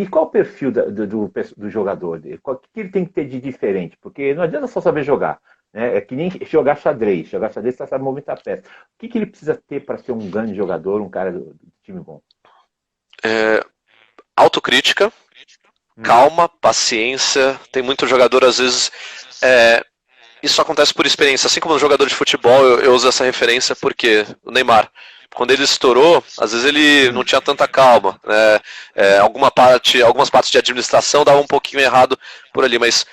qual o perfil do jogador? O que ele tem que ter de diferente? Porque não adianta só saber jogar. Né? É que nem jogar xadrez. Jogar xadrez você sabe movimentar a peça. O que ele precisa ter para ser um grande jogador, um cara do time bom? Autocrítica, calma, paciência. Tem muito jogador, às vezes... Isso acontece por experiência. Assim como no jogador de futebol, eu uso essa referência porque o Neymar, quando ele estourou, às vezes ele não tinha tanta calma. Algumas partes de administração davam um pouquinho errado por ali, mas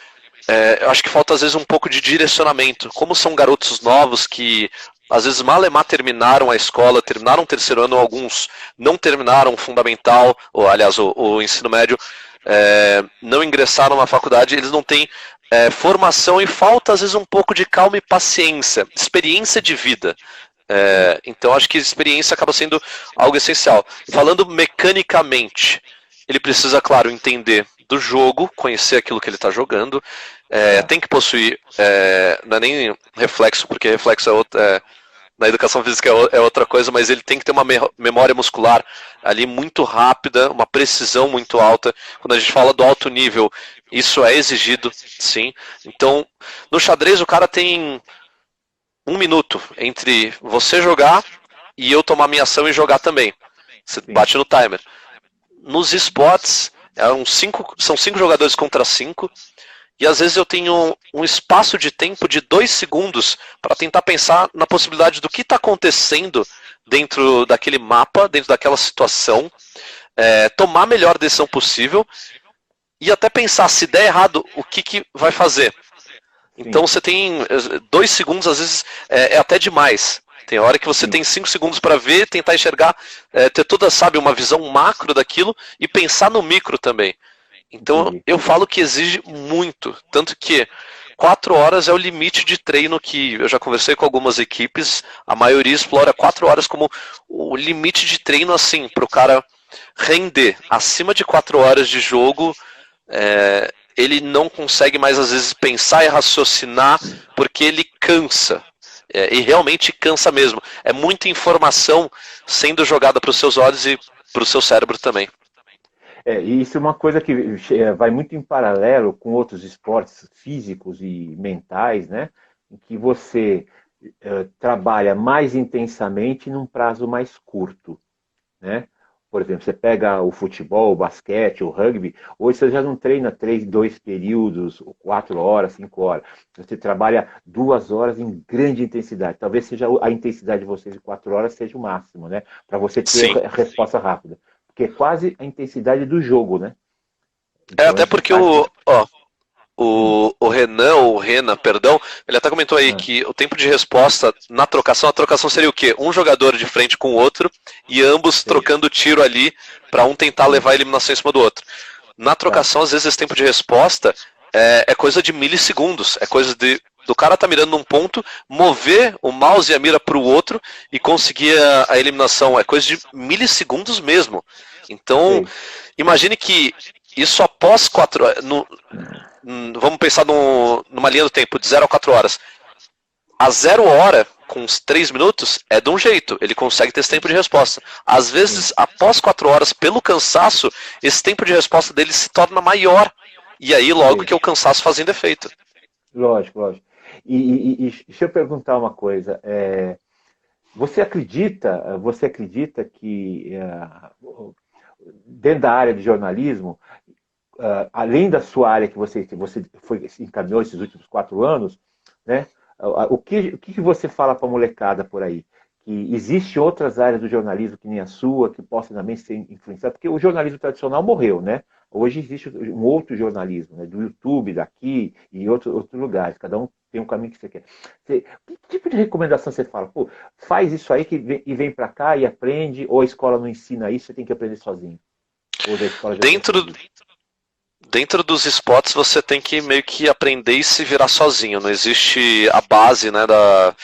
eu acho que falta às vezes um pouco de direcionamento. Como são garotos novos que às vezes malemar terminaram a escola, terminaram o 3º ano, alguns não terminaram o fundamental, ou aliás o ensino médio, não ingressaram na faculdade, eles não têm formação e falta às vezes um pouco de calma e paciência, experiência de vida. Então acho que experiência acaba sendo algo essencial. Falando mecanicamente, ele precisa, claro, entender do jogo, conhecer aquilo que ele está jogando, tem que possuir, não é nem reflexo, porque reflexo na educação física é outra coisa, mas ele tem que ter uma memória muscular ali muito rápida, uma precisão muito alta. Quando a gente fala do alto nível, isso é exigido, sim. Então, no xadrez o cara tem 1 minuto entre você jogar e eu tomar minha ação e jogar também. Você bate no timer. Nos esportes, são 5 jogadores contra 5, e às vezes eu tenho um espaço de tempo de 2 segundos para tentar pensar na possibilidade do que está acontecendo dentro daquele mapa, dentro daquela situação, tomar a melhor decisão possível e até pensar, se der errado, o que vai fazer. Então você tem 2 segundos, às vezes é até demais. Tem hora que você tem 5 segundos para ver, tentar enxergar, ter toda, sabe, uma visão macro daquilo e pensar no micro também. Então eu falo que exige muito, tanto que 4 horas é o limite de treino que eu já conversei com algumas equipes, a maioria explora 4 horas como o limite de treino, assim, para o cara render. Acima de 4 horas de jogo, ele não consegue mais às vezes pensar e raciocinar porque ele cansa. E realmente cansa mesmo. É muita informação sendo jogada para os seus olhos e para o seu cérebro também. E isso é uma coisa que vai muito em paralelo com outros esportes físicos e mentais, né? Em que você trabalha mais intensamente num prazo mais curto, né? Por exemplo, você pega o futebol, o basquete, o rugby, hoje você já não treina 2 períodos, 4 horas, 5 horas. Você trabalha 2 horas em grande intensidade. Talvez seja a intensidade de vocês de 4 horas seja o máximo, né? Para você ter a resposta rápida. Porque é quase a intensidade do jogo, né? Então, até porque o Renan, perdão, ele até comentou aí que o tempo de resposta na trocação, a trocação seria o quê? Um jogador de frente com o outro e ambos trocando tiro ali para um tentar levar a eliminação em cima do outro. Na trocação, às vezes, esse tempo de resposta é coisa de milissegundos, é coisa do cara tá mirando num ponto, mover o mouse e a mira para o outro e conseguir a eliminação, é coisa de milissegundos mesmo. Então, imagine que isso após 4 horas, vamos pensar numa linha do tempo, de 0 a 4 horas. A 0 hora, com uns 3 minutos, é de um jeito, ele consegue ter esse tempo de resposta. Às vezes, após 4 horas, pelo cansaço, esse tempo de resposta dele se torna maior. E aí, logo que o cansaço fazendo efeito. Lógico. E deixa eu perguntar uma coisa. Você acredita que dentro da área de jornalismo, além da sua área que você encaminhou esses últimos 4 anos, né? O que você fala para a molecada por aí? Que existe outras áreas do jornalismo que nem a sua, que possam também ser influenciadas, porque o jornalismo tradicional morreu, né? Hoje existe um outro jornalismo, né? Do YouTube, daqui e outros lugares. Cada um tem um caminho que você quer. Que tipo de recomendação você fala? Pô, faz isso aí e vem para cá e aprende, ou a escola não ensina isso, você tem que aprender sozinho? Ou da escola Dentro dos spots você tem que meio que aprender e se virar sozinho. Não existe a base, né, da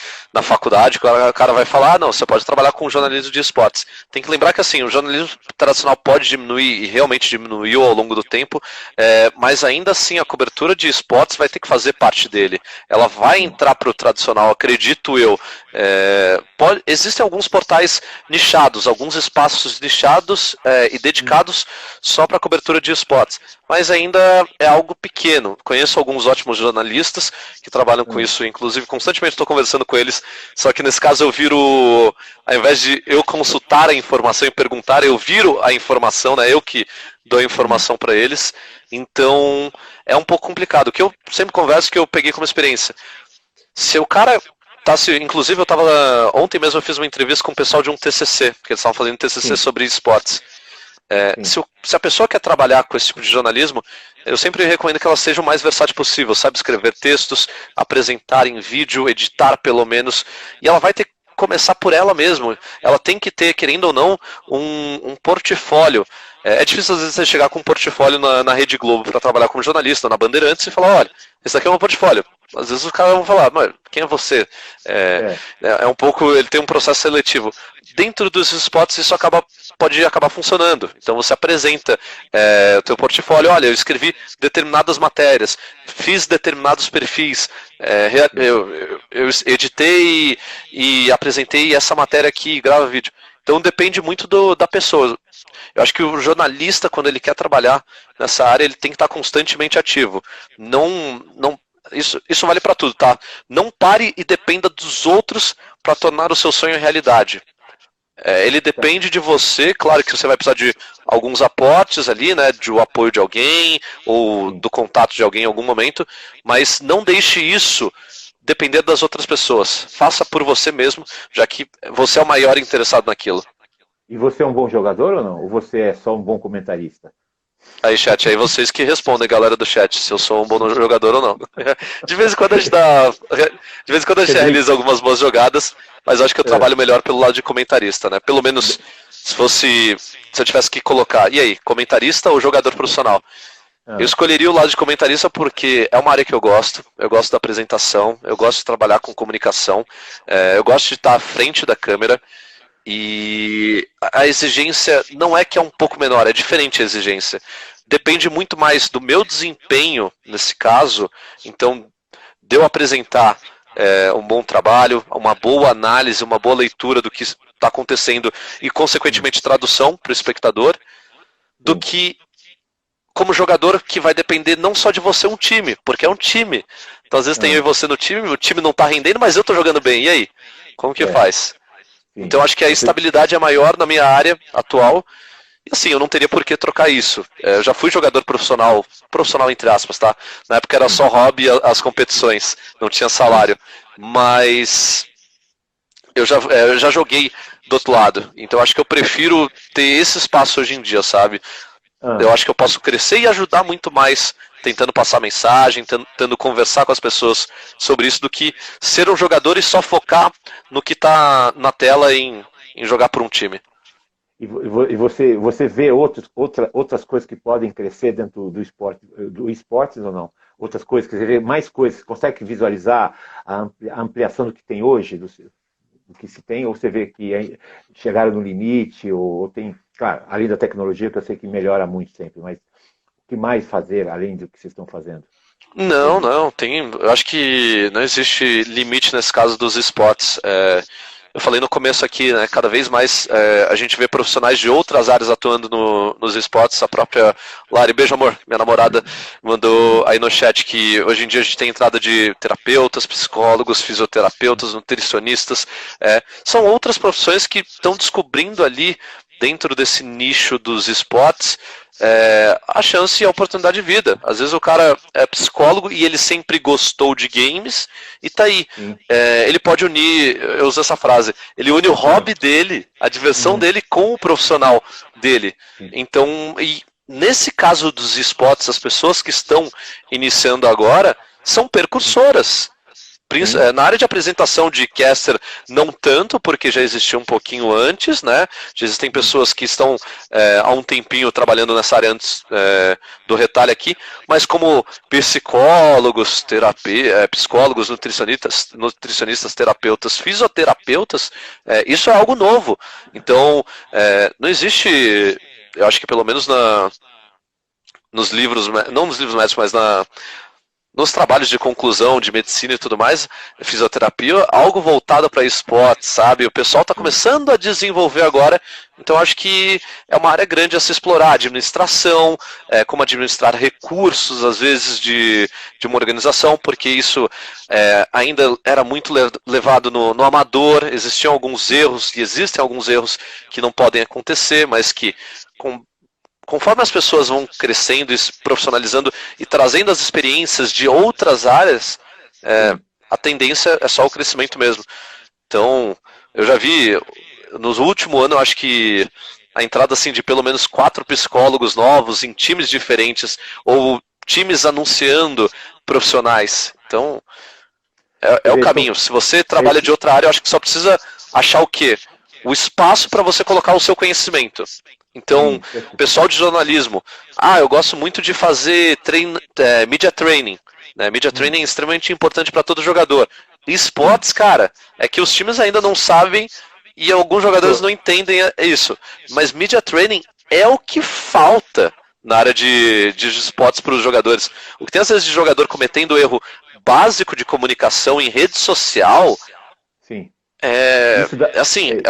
faculdade, que o cara vai falar, não, você pode trabalhar com jornalismo de spots. Tem que lembrar que assim, o jornalismo tradicional pode diminuir, e realmente diminuiu ao longo do tempo, mas ainda assim a cobertura de spots vai ter que fazer parte dele. Ela vai entrar para o tradicional, acredito eu. Existem alguns portais nichados, alguns espaços nichados e dedicados só para cobertura de spots, mas ainda é algo pequeno. Conheço alguns ótimos jornalistas que trabalham com isso, inclusive constantemente estou conversando com eles, só que nesse caso eu viro, ao invés de eu consultar a informação e perguntar, eu viro a informação, né? Eu que dou a informação para eles, então é um pouco complicado. O que eu sempre converso, que eu peguei como experiência, se o cara inclusive ontem mesmo eu fiz uma entrevista com o pessoal de um TCC, que eles estavam fazendo TCC sobre esportes. Se a pessoa quer trabalhar com esse tipo de jornalismo, eu sempre recomendo que ela seja o mais versátil possível, sabe escrever textos, apresentar em vídeo, editar pelo menos, e ela vai ter que começar por ela mesma. Ela tem que ter, querendo ou não, um portfólio. É difícil às vezes você chegar com um portfólio na Rede Globo para trabalhar como jornalista, na Bandeirantes, e falar, olha, esse daqui é o meu portfólio. Às vezes os caras vão falar, mas quem é você? Um pouco, ele tem um processo seletivo. Dentro dos spots isso pode acabar funcionando. Então você apresenta o teu portfólio, olha, eu escrevi determinadas matérias, fiz determinados perfis, eu editei e apresentei essa matéria aqui, grava vídeo. Então depende muito da pessoa. Eu acho que o jornalista, quando ele quer trabalhar nessa área, ele tem que estar constantemente ativo. Isso vale para tudo, tá? Não pare e dependa dos outros para tornar o seu sonho realidade. Ele depende de você, claro que você vai precisar de alguns aportes ali, né, de o apoio de alguém, ou Sim. do contato de alguém em algum momento, mas não deixe isso depender das outras pessoas. Faça por você mesmo, já que você é o maior interessado naquilo. E você é um bom jogador ou não? Ou você é só um bom comentarista? Aí, chat, aí vocês que respondem, galera do chat, se eu sou um bom jogador ou não. De vez em quando a gente dá. De vez em quando a gente realiza algumas boas jogadas, mas eu acho que eu É. trabalho melhor pelo lado de comentarista, né? Pelo menos se fosse. Se eu tivesse que colocar. E aí, comentarista ou jogador profissional? Eu Ah, escolheria o lado de comentarista porque é uma área que eu gosto da apresentação, eu gosto de trabalhar com comunicação, eu gosto de estar à frente da câmera e a exigência não é que é um pouco menor, é diferente a exigência. Depende muito mais do meu desempenho nesse caso, então de eu apresentar um bom trabalho, uma boa análise, uma boa leitura do que está acontecendo e, consequentemente, tradução para o espectador, do sim. que como jogador que vai depender não só de você um time, porque é um time. Então às vezes tem eu Ah, e você no time, o time não tá rendendo, mas eu tô jogando bem. E aí? Como que é, faz? sim. Então acho que a Você, estabilidade é maior na minha área atual. E assim, eu não teria por que trocar isso. Eu já fui jogador profissional, profissional entre aspas, tá? Na época era sim, só hobby as competições, não tinha sim. salário. Mas eu já joguei do outro lado. Então acho que eu prefiro ter esse espaço hoje em dia, sabe? Eu Ah, acho que eu posso crescer e ajudar muito mais tentando passar mensagem, tentando conversar com as pessoas sobre isso, do que ser um jogador e só focar no que está na tela em jogar por um time. e você vê outras coisas que podem crescer dentro do esporte, do esportes ou não? Outras coisas, quer dizer, vê mais coisas, consegue visualizar a ampliação do que tem hoje, do que se tem, ou você vê que chegaram no limite, ou tem, claro, além da tecnologia, que eu sei que melhora muito sempre, mas o que mais fazer além do que vocês estão fazendo, em Não, termos de... não, tem. Eu acho que não existe limite nesse caso dos esportes. Eu falei no começo aqui, né? Cada vez mais a gente vê profissionais de outras áreas atuando nos esportes. A própria Lari, beijo amor, minha namorada, mandou aí no chat que hoje em dia a gente tem entrada de terapeutas, psicólogos, fisioterapeutas, nutricionistas. São outras profissões que estão descobrindo ali dentro desse nicho dos esportes a chance e a oportunidade de vida. Às vezes o cara é psicólogo e ele sempre gostou de games e tá aí. Sim. Ele pode unir, eu uso essa frase, ele une o Ah, hobby dele, a diversão uhum, dele com o profissional dele. sim. Então, e nesse caso dos esportes, as pessoas que estão iniciando agora são percursoras. Sim. Na área de apresentação de caster, não tanto, porque já existia um pouquinho antes, né? Já existem pessoas que estão há um tempinho trabalhando nessa área antes do retalho aqui, mas como psicólogos, psicólogos, nutricionistas, terapeutas, fisioterapeutas, isso é algo novo. Então, não existe, eu acho que pelo menos nos livros, não nos livros médicos, mas nos trabalhos de conclusão de medicina e tudo mais, fisioterapia, algo voltado para esportes, sabe? O pessoal está Sim. começando a desenvolver agora, então acho que é uma área grande a se explorar, administração, como administrar recursos, às vezes, de uma organização, porque isso ainda era muito levado no amador, existiam alguns erros, e existem alguns erros que não podem acontecer, mas que conforme as pessoas vão crescendo e se profissionalizando e trazendo as experiências de outras áreas, Sim. a tendência é só o crescimento mesmo. Então, eu já vi, nos últimos anos, eu acho que a entrada assim, de pelo menos 4 psicólogos novos em times diferentes, ou times anunciando profissionais. Então, Quer é o dizer, caminho. Se você é trabalha de esse, outra área, eu acho que só precisa achar o quê? O espaço para você colocar o seu conhecimento. Então, sim, pessoal de jornalismo, eu gosto muito de fazer media training. Né? Media training é extremamente importante para todo jogador. E sim. esportes, cara, é que os times ainda não sabem e alguns jogadores não entendem isso. Mas media training é o que falta na área de esportes para os jogadores. O que tem às vezes de jogador cometendo erro básico de comunicação em rede social Sim. é Isso, dá, assim, é,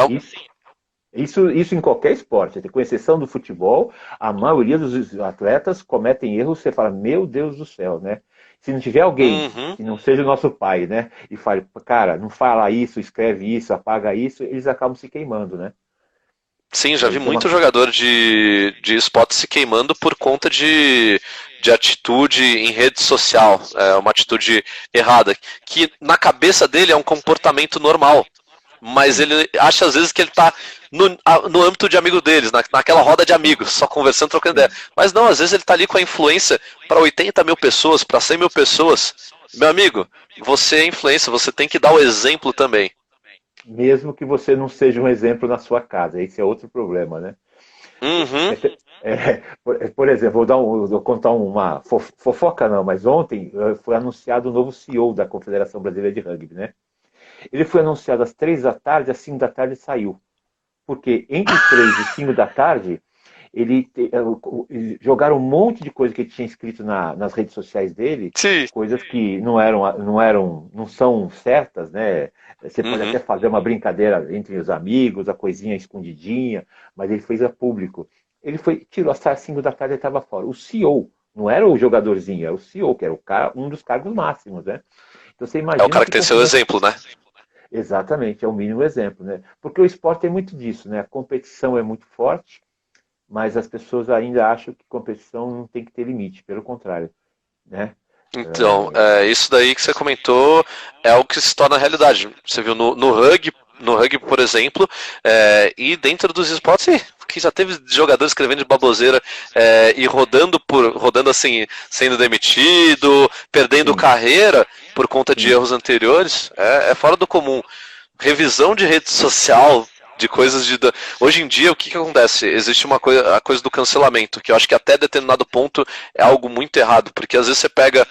isso em qualquer esporte, com exceção do futebol, a maioria dos atletas cometem erros, você fala, meu Deus do céu, né? Se não tiver alguém uhum. que não seja o nosso pai, né? E fale, cara, não fala isso, escreve isso, apaga isso, eles acabam se queimando, né? Sim, já vi muito jogador de esporte se queimando por conta de atitude em rede social, uma atitude errada, que na cabeça dele é um comportamento normal, mas ele acha às vezes que ele está no âmbito de amigo deles, naquela roda de amigos, só conversando, trocando ideia. Mas não, às vezes ele está ali com a influência para 80 mil pessoas, para 100 mil pessoas. Meu amigo, você é influência, você tem que dar o exemplo também. Mesmo que você não seja um exemplo na sua casa, esse é outro problema, né? Uhum. Por exemplo, vou contar uma fofoca não, mas ontem foi anunciado o novo CEO da Confederação Brasileira de Rugby, né? Ele foi anunciado às 3 da tarde, às 5 da tarde saiu. Porque entre 3 e 5 da tarde, jogaram um monte de coisa que ele tinha escrito nas redes sociais dele, Sim. coisas que não são certas, né? Você pode até fazer uma brincadeira entre os amigos, a coisinha escondidinha, mas ele fez a público. Ele tirou às 5 da tarde e estava fora. O CEO, não era o jogadorzinho, era o CEO, que era um dos cargos máximos, né? Então você imagina. É o cara que tem seu exemplo, né? Exatamente, é o mínimo exemplo, né? Porque o esporte é muito disso, né? A competição é muito forte, mas as pessoas ainda acham que competição não tem que ter limite, pelo contrário, né? Então, isso daí que você comentou é o que se torna realidade. Você viu no rugby, por exemplo, e dentro dos esportes, que já teve jogador escrevendo de baboseira e rodando assim, sendo demitido, perdendo carreira por conta de erros anteriores, é fora do comum. Revisão de rede social, de coisas de. Hoje em dia, o que acontece? Existe a coisa do cancelamento, que eu acho que até determinado ponto é algo muito errado, porque às vezes você pega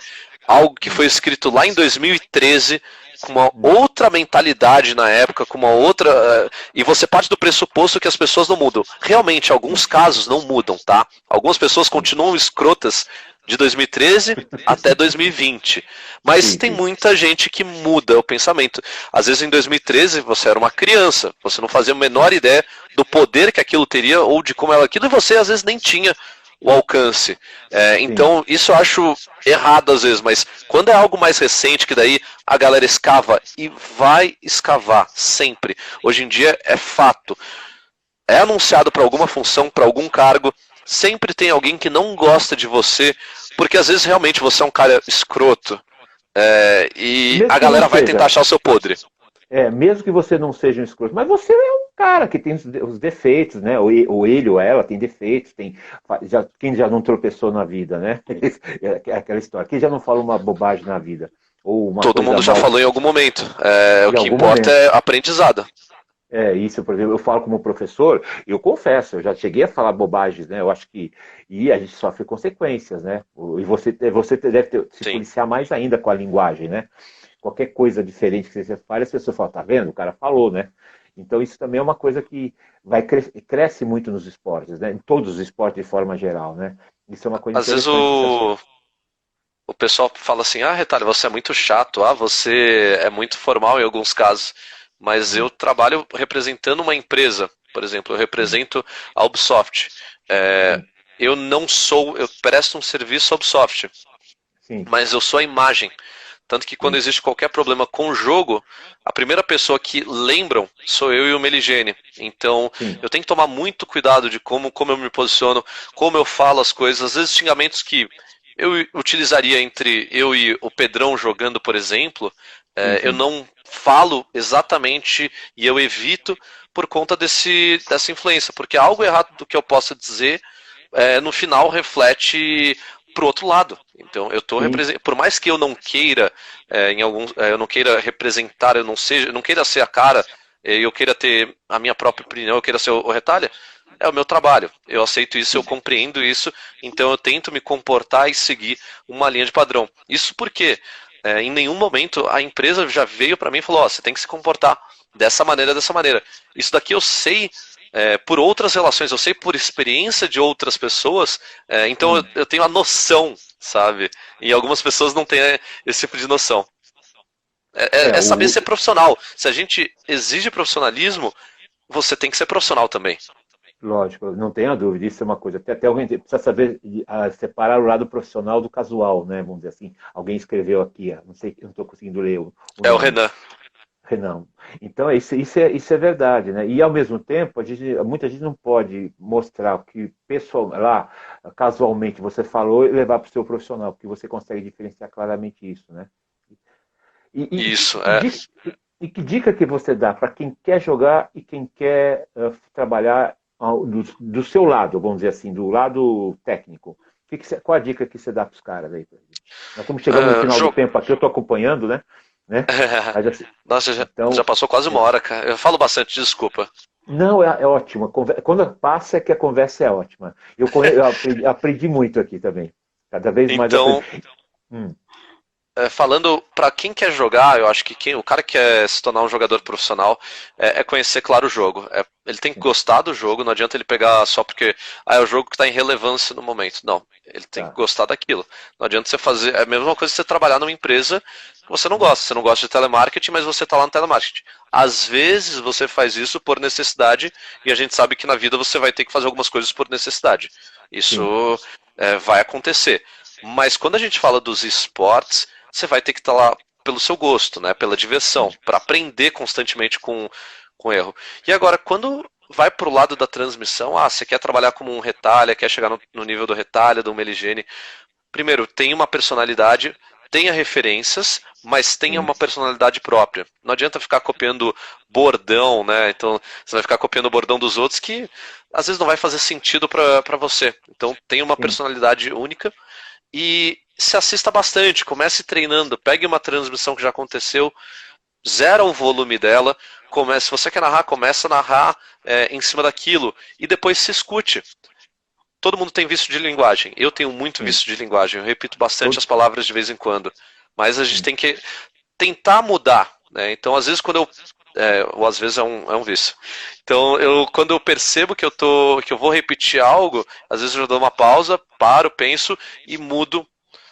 algo que foi escrito lá em 2013, com uma outra mentalidade na época, com uma outra. E você parte do pressuposto que as pessoas não mudam. Realmente, alguns casos não mudam, tá? Algumas pessoas continuam escrotas de 2013 até 2020. Mas tem muita gente que muda o pensamento. Às vezes em 2013 você era uma criança, você não fazia a menor ideia do poder que aquilo teria ou de como era aquilo, e você às vezes nem tinha o alcance. Então isso eu acho errado às vezes, mas quando é algo mais recente, que daí a galera escava e vai escavar sempre. Hoje em dia é fato. É anunciado para alguma função, para algum cargo, sempre tem alguém que não gosta de você, porque às vezes realmente você é um cara escroto, e a galera vai tentar achar o seu podre. Mesmo que você não seja um escroto, mas você é um cara que tem os defeitos, né? Ou ele ou ela tem defeitos, quem já não tropeçou na vida, né? É aquela história. Quem já não fala uma bobagem na vida? Ou uma Todo mundo já falou em algum momento. O que importa é aprendizado. Isso, por exemplo, eu falo como professor, eu confesso, eu já cheguei a falar bobagens, né? Eu acho que. E a gente sofre consequências, né? E você deve se policiar mais ainda com a linguagem, né? Qualquer coisa diferente que você fale, as pessoas falam, tá vendo? O cara falou, né? Então isso também é uma coisa que cresce muito nos esportes, né? Em todos os esportes de forma geral, né? Isso é uma coisa interessante. Às vezes o pessoal fala assim, Retalho, você é muito chato, você é muito formal em alguns casos. Mas eu trabalho representando uma empresa, por exemplo, eu represento a Ubisoft. Eu presto um serviço à Ubisoft, mas eu sou a imagem. Tanto que quando existe qualquer problema com o jogo, a primeira pessoa que lembram sou eu e o Meligene. Então, eu tenho que tomar muito cuidado de como eu me posiciono, como eu falo as coisas. Às vezes, xingamentos que eu utilizaria entre eu e o Pedrão jogando, por exemplo, eu não falo exatamente e eu evito por conta dessa influência, porque algo errado do que eu possa dizer no final reflete pro outro lado. Então eu tô por mais que eu não queira eu não queira representar, eu não queira ser a cara, eu queira ter a minha própria opinião, eu queira ser o Retalha, é o meu trabalho. Eu aceito isso, eu compreendo isso, então eu tento me comportar e seguir uma linha de padrão. Isso porque em nenhum momento a empresa já veio para mim e falou, você tem que se comportar dessa maneira, dessa maneira. Isso daqui eu sei por outras relações, eu sei por experiência de outras pessoas, então eu tenho a noção, sabe? E algumas pessoas não têm esse tipo de noção. É saber ser profissional. Se a gente exige profissionalismo, você tem que ser profissional também. Lógico, não tenha dúvida, isso é uma coisa. Até alguém precisa saber separar o lado profissional do casual, né? Vamos dizer assim. Alguém escreveu aqui, não sei, eu não estou conseguindo ler. O Renan. Não. Então, isso é verdade, né? E ao mesmo tempo, muita gente não pode mostrar o que pessoal, lá, casualmente você falou e levar para o seu profissional, porque você consegue diferenciar claramente isso, né? Isso, Que dica, e que dica que você dá para quem quer jogar e quem quer trabalhar do seu lado, vamos dizer assim, do lado técnico? Qual a dica que você dá para os caras aí? Nós estamos chegando no final do tempo aqui, eu estou acompanhando, né? Mas, assim, Nossa, já então, passou quase uma hora, cara. Eu falo bastante, desculpa. não, é ótimo. Quando passa é que a conversa é ótima. Eu aprendi muito aqui também. Cada vez mais Então, aprendi. Hum, falando para quem quer jogar, eu acho que o cara que quer se tornar um jogador profissional é conhecer, claro, o jogo. Ele tem que sim, gostar do jogo, não adianta ele pegar só porque é o jogo que está em relevância no momento. Não, ele tem que tá. gostar daquilo. Não adianta você fazer. É a mesma coisa que você trabalhar numa empresa que você não gosta. Você não gosta de telemarketing, mas você está lá no telemarketing. Às vezes você faz isso por necessidade e a gente sabe que na vida você vai ter que fazer algumas coisas por necessidade. Sim, Isso vai acontecer. Mas quando a gente fala dos esportes, você vai ter que estar lá pelo seu gosto, né? Pela diversão, sim, para aprender constantemente com erro. E agora, quando vai para o lado da transmissão, você quer trabalhar como um retalha, quer chegar no nível do retalha, do meligene. Primeiro, tenha uma personalidade, tenha referências, mas tenha sim, uma personalidade própria. Não adianta ficar copiando bordão, né? Então, você vai ficar copiando o bordão dos outros que às vezes não vai fazer sentido para você. Então, tenha uma sim, personalidade única e se assista bastante, comece treinando, pegue uma transmissão que já aconteceu, zera o volume dela, se você quer narrar, começa a narrar em cima daquilo e depois se escute. Todo mundo tem vício de linguagem, eu tenho muito sim. vício de linguagem, eu repito bastante Todo, as palavras de vez em quando, mas a gente sim. tem que tentar mudar, né? Então, às vezes, ou às vezes é um vício. Então, quando eu percebo que eu vou repetir algo, às vezes eu dou uma pausa, paro, penso e mudo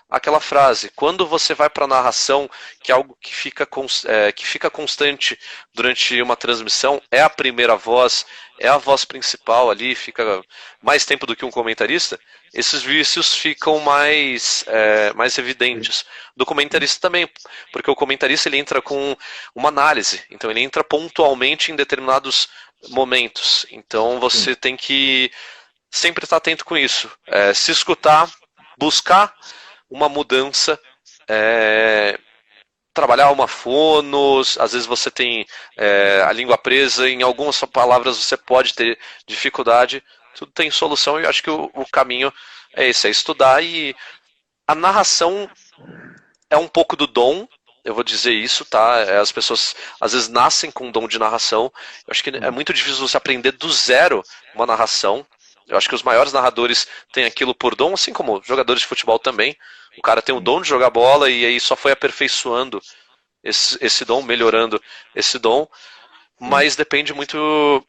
aquela frase. Quando você vai para a narração, que é algo que fica constante durante uma transmissão, é a primeira voz, é a voz principal ali, fica mais tempo do que um comentarista, esses vícios ficam mais evidentes. Do Sim, comentarista também, porque o comentarista ele entra com uma análise, então ele entra pontualmente em determinados momentos. Então sim, você tem que sempre estar atento com isso. Se escutar, buscar uma mudança, é, trabalhar uma fono, às vezes você tem a língua presa, em algumas palavras você pode ter dificuldade, tudo tem solução e eu acho que o caminho é esse, é estudar e a narração é um pouco do dom, eu vou dizer isso, tá? As pessoas às vezes nascem com um dom de narração. Eu acho que é sim, muito difícil você aprender do zero uma narração. Eu acho que os maiores narradores têm aquilo por dom, assim como jogadores de futebol também. O cara tem o sim, dom de jogar bola e aí só foi aperfeiçoando esse dom, melhorando esse dom, sim. mas depende muito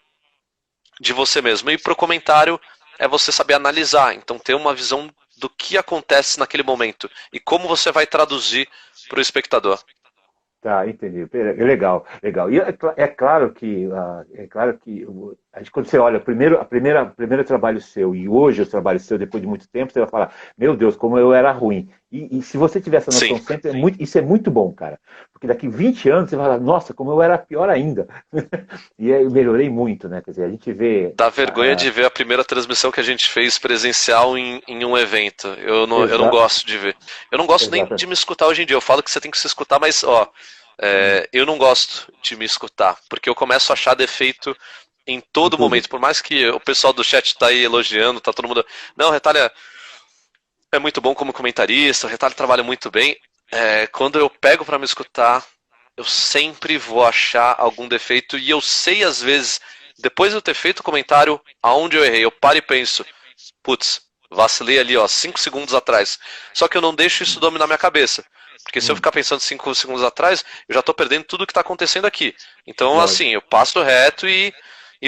de você mesmo. E pro comentário é você saber analisar, então ter uma visão do que acontece naquele momento e como você vai traduzir para o espectador. Tá, entendi. Legal, legal. E é claro que, quando você olha primeiro trabalho seu e hoje o trabalho seu, depois de muito tempo, você vai falar, meu Deus, como eu era ruim. E se você tiver essa Sim, noção sempre, isso é muito bom, cara. Porque daqui 20 anos você vai falar, nossa, como eu era pior ainda. E eu melhorei muito, né? Quer dizer, a gente vê. dá vergonha de ver a primeira transmissão que a gente fez presencial em um evento. Eu não Exa, gosto de ver. Eu não gosto nem exata, de me escutar hoje em dia. Eu falo que você tem que se escutar, mas ó, hum, eu não gosto de me escutar, porque eu começo a achar defeito em em todo tudo. momento. Por mais que o pessoal do chat tá aí elogiando, tá todo mundo. Não, Retalha é muito bom como comentarista, o Retalha trabalha muito bem. Quando eu pego para me escutar, eu sempre vou achar algum defeito e eu sei às vezes, depois de eu ter feito o comentário, aonde eu errei. Eu paro e penso, putz, vacilei ali, ó, 5 segundos atrás. Só que eu não deixo isso dominar minha cabeça. Porque se eu Hum, ficar pensando 5 segundos atrás, eu já tô perdendo tudo que tá acontecendo aqui. Então, assim, lógico. eu passo reto e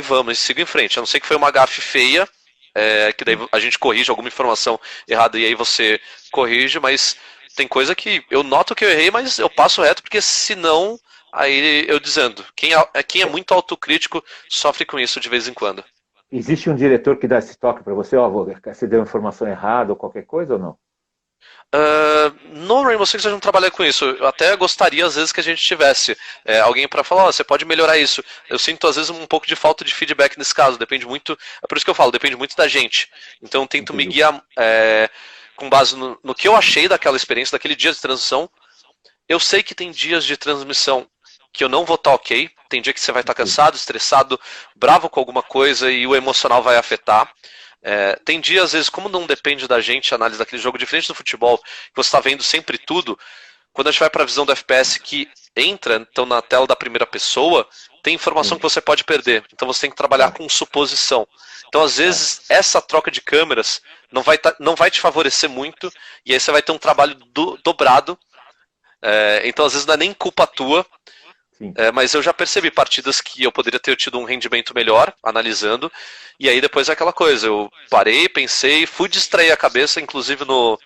vamos, e sigo em frente. A não ser que foi uma gafe feia, que daí Sim. a gente corrige alguma informação errada e aí você corrige, mas tem coisa que eu noto que eu errei, mas eu passo reto, porque senão, aí eu dizendo, quem é muito autocrítico sofre com isso de vez em quando. Existe um diretor que dá esse toque para você, ó, você deu informação errada ou qualquer coisa ou não? No Rainbow Six a gente não trabalha com isso. Eu até gostaria às vezes que a gente tivesse alguém para falar, você pode melhorar isso. Eu sinto às vezes um pouco de falta de feedback nesse caso. Depende muito, é por isso que eu falo, depende muito da gente. Então eu tento me guiar com base no que eu achei daquela experiência, daquele dia de transição. Eu sei que tem dias de transmissão que eu não vou estar ok. Tem dia que você vai estar cansado, estressado, bravo com alguma coisa e o emocional vai afetar. Tem dias, às vezes, como não depende da gente a análise daquele jogo, diferente do futebol, que você está vendo sempre tudo, quando a gente vai para a visão do FPS que entra então, na tela da primeira pessoa, tem informação que você pode perder. Então você tem que trabalhar com suposição. Então, às vezes, essa troca de câmeras não vai te favorecer muito, e aí você vai ter um trabalho dobrado. Então, às vezes, não é nem culpa tua. Mas eu já percebi partidas que eu poderia ter tido um rendimento melhor, analisando, e aí depois é aquela coisa, eu parei, pensei, fui distrair a cabeça, inclusive no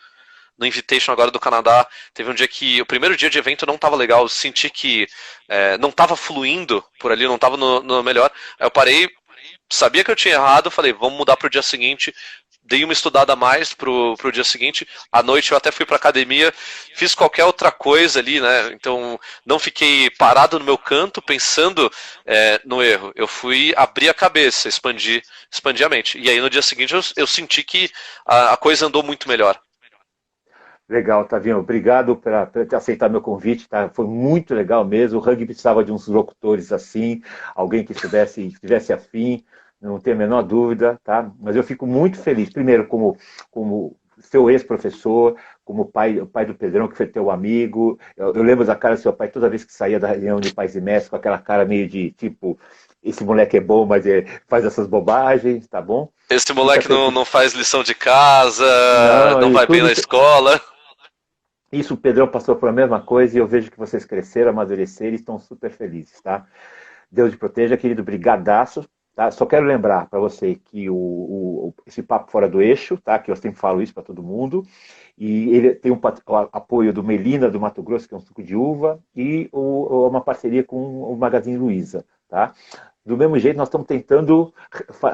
Invitation agora do Canadá, teve um dia que, o primeiro dia de evento não estava legal, eu senti que não estava fluindo por ali, não estava no melhor, aí eu parei, sabia que eu tinha errado, falei, vamos mudar para o dia seguinte, dei uma estudada a mais pro dia seguinte. À noite eu até fui pra academia, fiz qualquer outra coisa ali, né? Então não fiquei parado no meu canto pensando no erro. Eu fui abrir a cabeça, expandir a mente. E aí no dia seguinte eu senti que a coisa andou muito melhor. Legal, Tavinho. Obrigado por aceitar meu convite, tá? Foi muito legal mesmo. O rugby precisava de uns locutores assim, alguém que estivesse afim. Não tenho a menor dúvida, tá? Mas eu fico muito feliz, primeiro, como seu ex-professor, como o pai do Pedrão, que foi teu amigo. Eu lembro da cara do seu pai toda vez que saía da reunião de pais e mestres, com aquela cara meio de tipo, esse moleque é bom, mas faz essas bobagens, tá bom? Esse moleque não faz lição de casa, não vai bem na escola. Isso, o Pedrão passou por a mesma coisa e eu vejo que vocês cresceram, amadureceram e estão super felizes, tá? Deus te proteja, querido, brigadaço. Tá? Só quero lembrar para você que esse papo fora do eixo, tá? Que eu sempre falo isso para todo mundo, e ele tem o apoio do Melina, do Mato Grosso, que é um suco de uva, e uma parceria com o Magazine Luiza. Tá? Do mesmo jeito, nós estamos tentando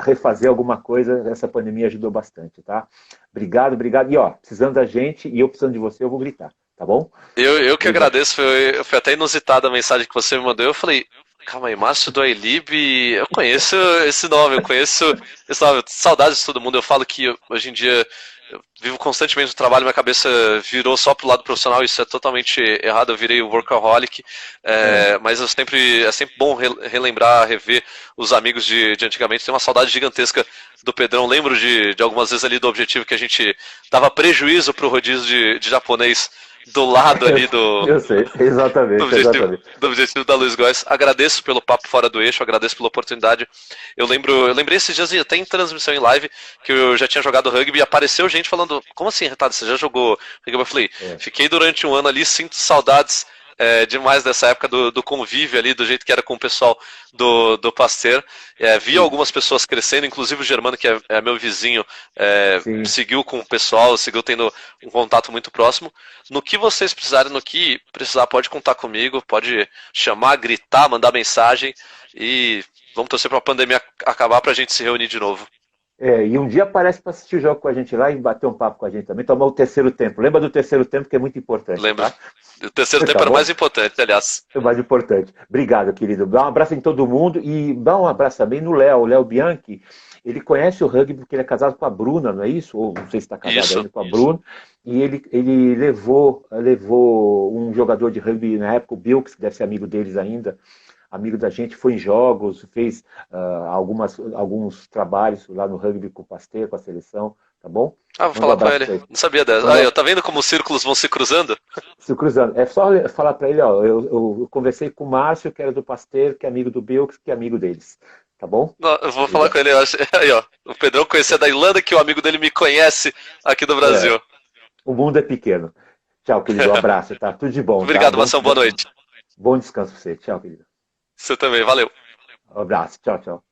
refazer alguma coisa, essa pandemia ajudou bastante. Tá? Obrigado. E ó, precisando da gente, e eu precisando de você, eu vou gritar, tá bom? Eu que agradeço, foi até inusitada a mensagem que você me mandou, eu falei... Calma aí, Márcio do iLib, eu conheço esse nome, esse nome, saudades de todo mundo. Eu falo que hoje em dia eu vivo constantemente no trabalho, minha cabeça virou só pro lado profissional, isso é totalmente errado, eu virei workaholic, mas é sempre bom relembrar, rever os amigos de antigamente. Tem uma saudade gigantesca do Pedrão, lembro de algumas vezes ali do objetivo que a gente dava prejuízo pro rodízio de japonês do lado ali do... Eu sei, exatamente. Do objetivo da Luiz Góes. Agradeço pelo papo fora do eixo, agradeço pela oportunidade. Eu lembrei esses dias, até em transmissão em live, que eu já tinha jogado rugby e apareceu gente falando, como assim, Renato, você já jogou rugby? Eu falei, fiquei durante um ano ali, sinto saudades demais dessa época do convívio ali, do jeito que era com o pessoal do Pasteur. Vi algumas pessoas crescendo, inclusive o Germano, que é meu vizinho, seguiu com o pessoal, seguiu tendo um contato muito próximo. No que vocês precisarem, no que precisar, pode contar comigo, pode chamar, gritar, mandar mensagem e vamos torcer para a pandemia acabar para a gente se reunir de novo. E um dia aparece para assistir o jogo com a gente lá e bater um papo com a gente também, tomar o terceiro tempo. Lembra do terceiro tempo, que é muito importante. Lembra. Tá? O terceiro tempo era o mais importante, aliás. É o mais importante. Obrigado, querido. Dá um abraço em todo mundo e dá um abraço também no Léo. O Léo Bianchi, ele conhece o rugby porque ele é casado com a Bruna, não é isso? Ou não sei se está casado ainda com a Bruna. E ele levou um jogador de rugby na época, o Bilks, que deve ser amigo deles ainda, amigo da gente, foi em jogos, fez alguns trabalhos lá no rugby com o Pasteur, com a seleção, tá bom? Vou falar pra ele. Não sabia dessa. Tá vendo como os círculos vão se cruzando? Se cruzando. É só falar pra ele, ó, eu conversei com o Márcio, que era do Pasteur, que é amigo do Bilks, que é amigo deles. Tá bom? Não, eu vou falar com ele. Aí, ó, o Pedrão conhecia da Irlanda, que o amigo dele me conhece aqui do Brasil. O mundo é pequeno. Tchau, querido. Um abraço, tá? Tudo de bom. Obrigado, tá? Marção. Boa noite. Bom descanso pra você. Tchau, querido. Você também. Valeu. Um abraço. Tchau, tchau.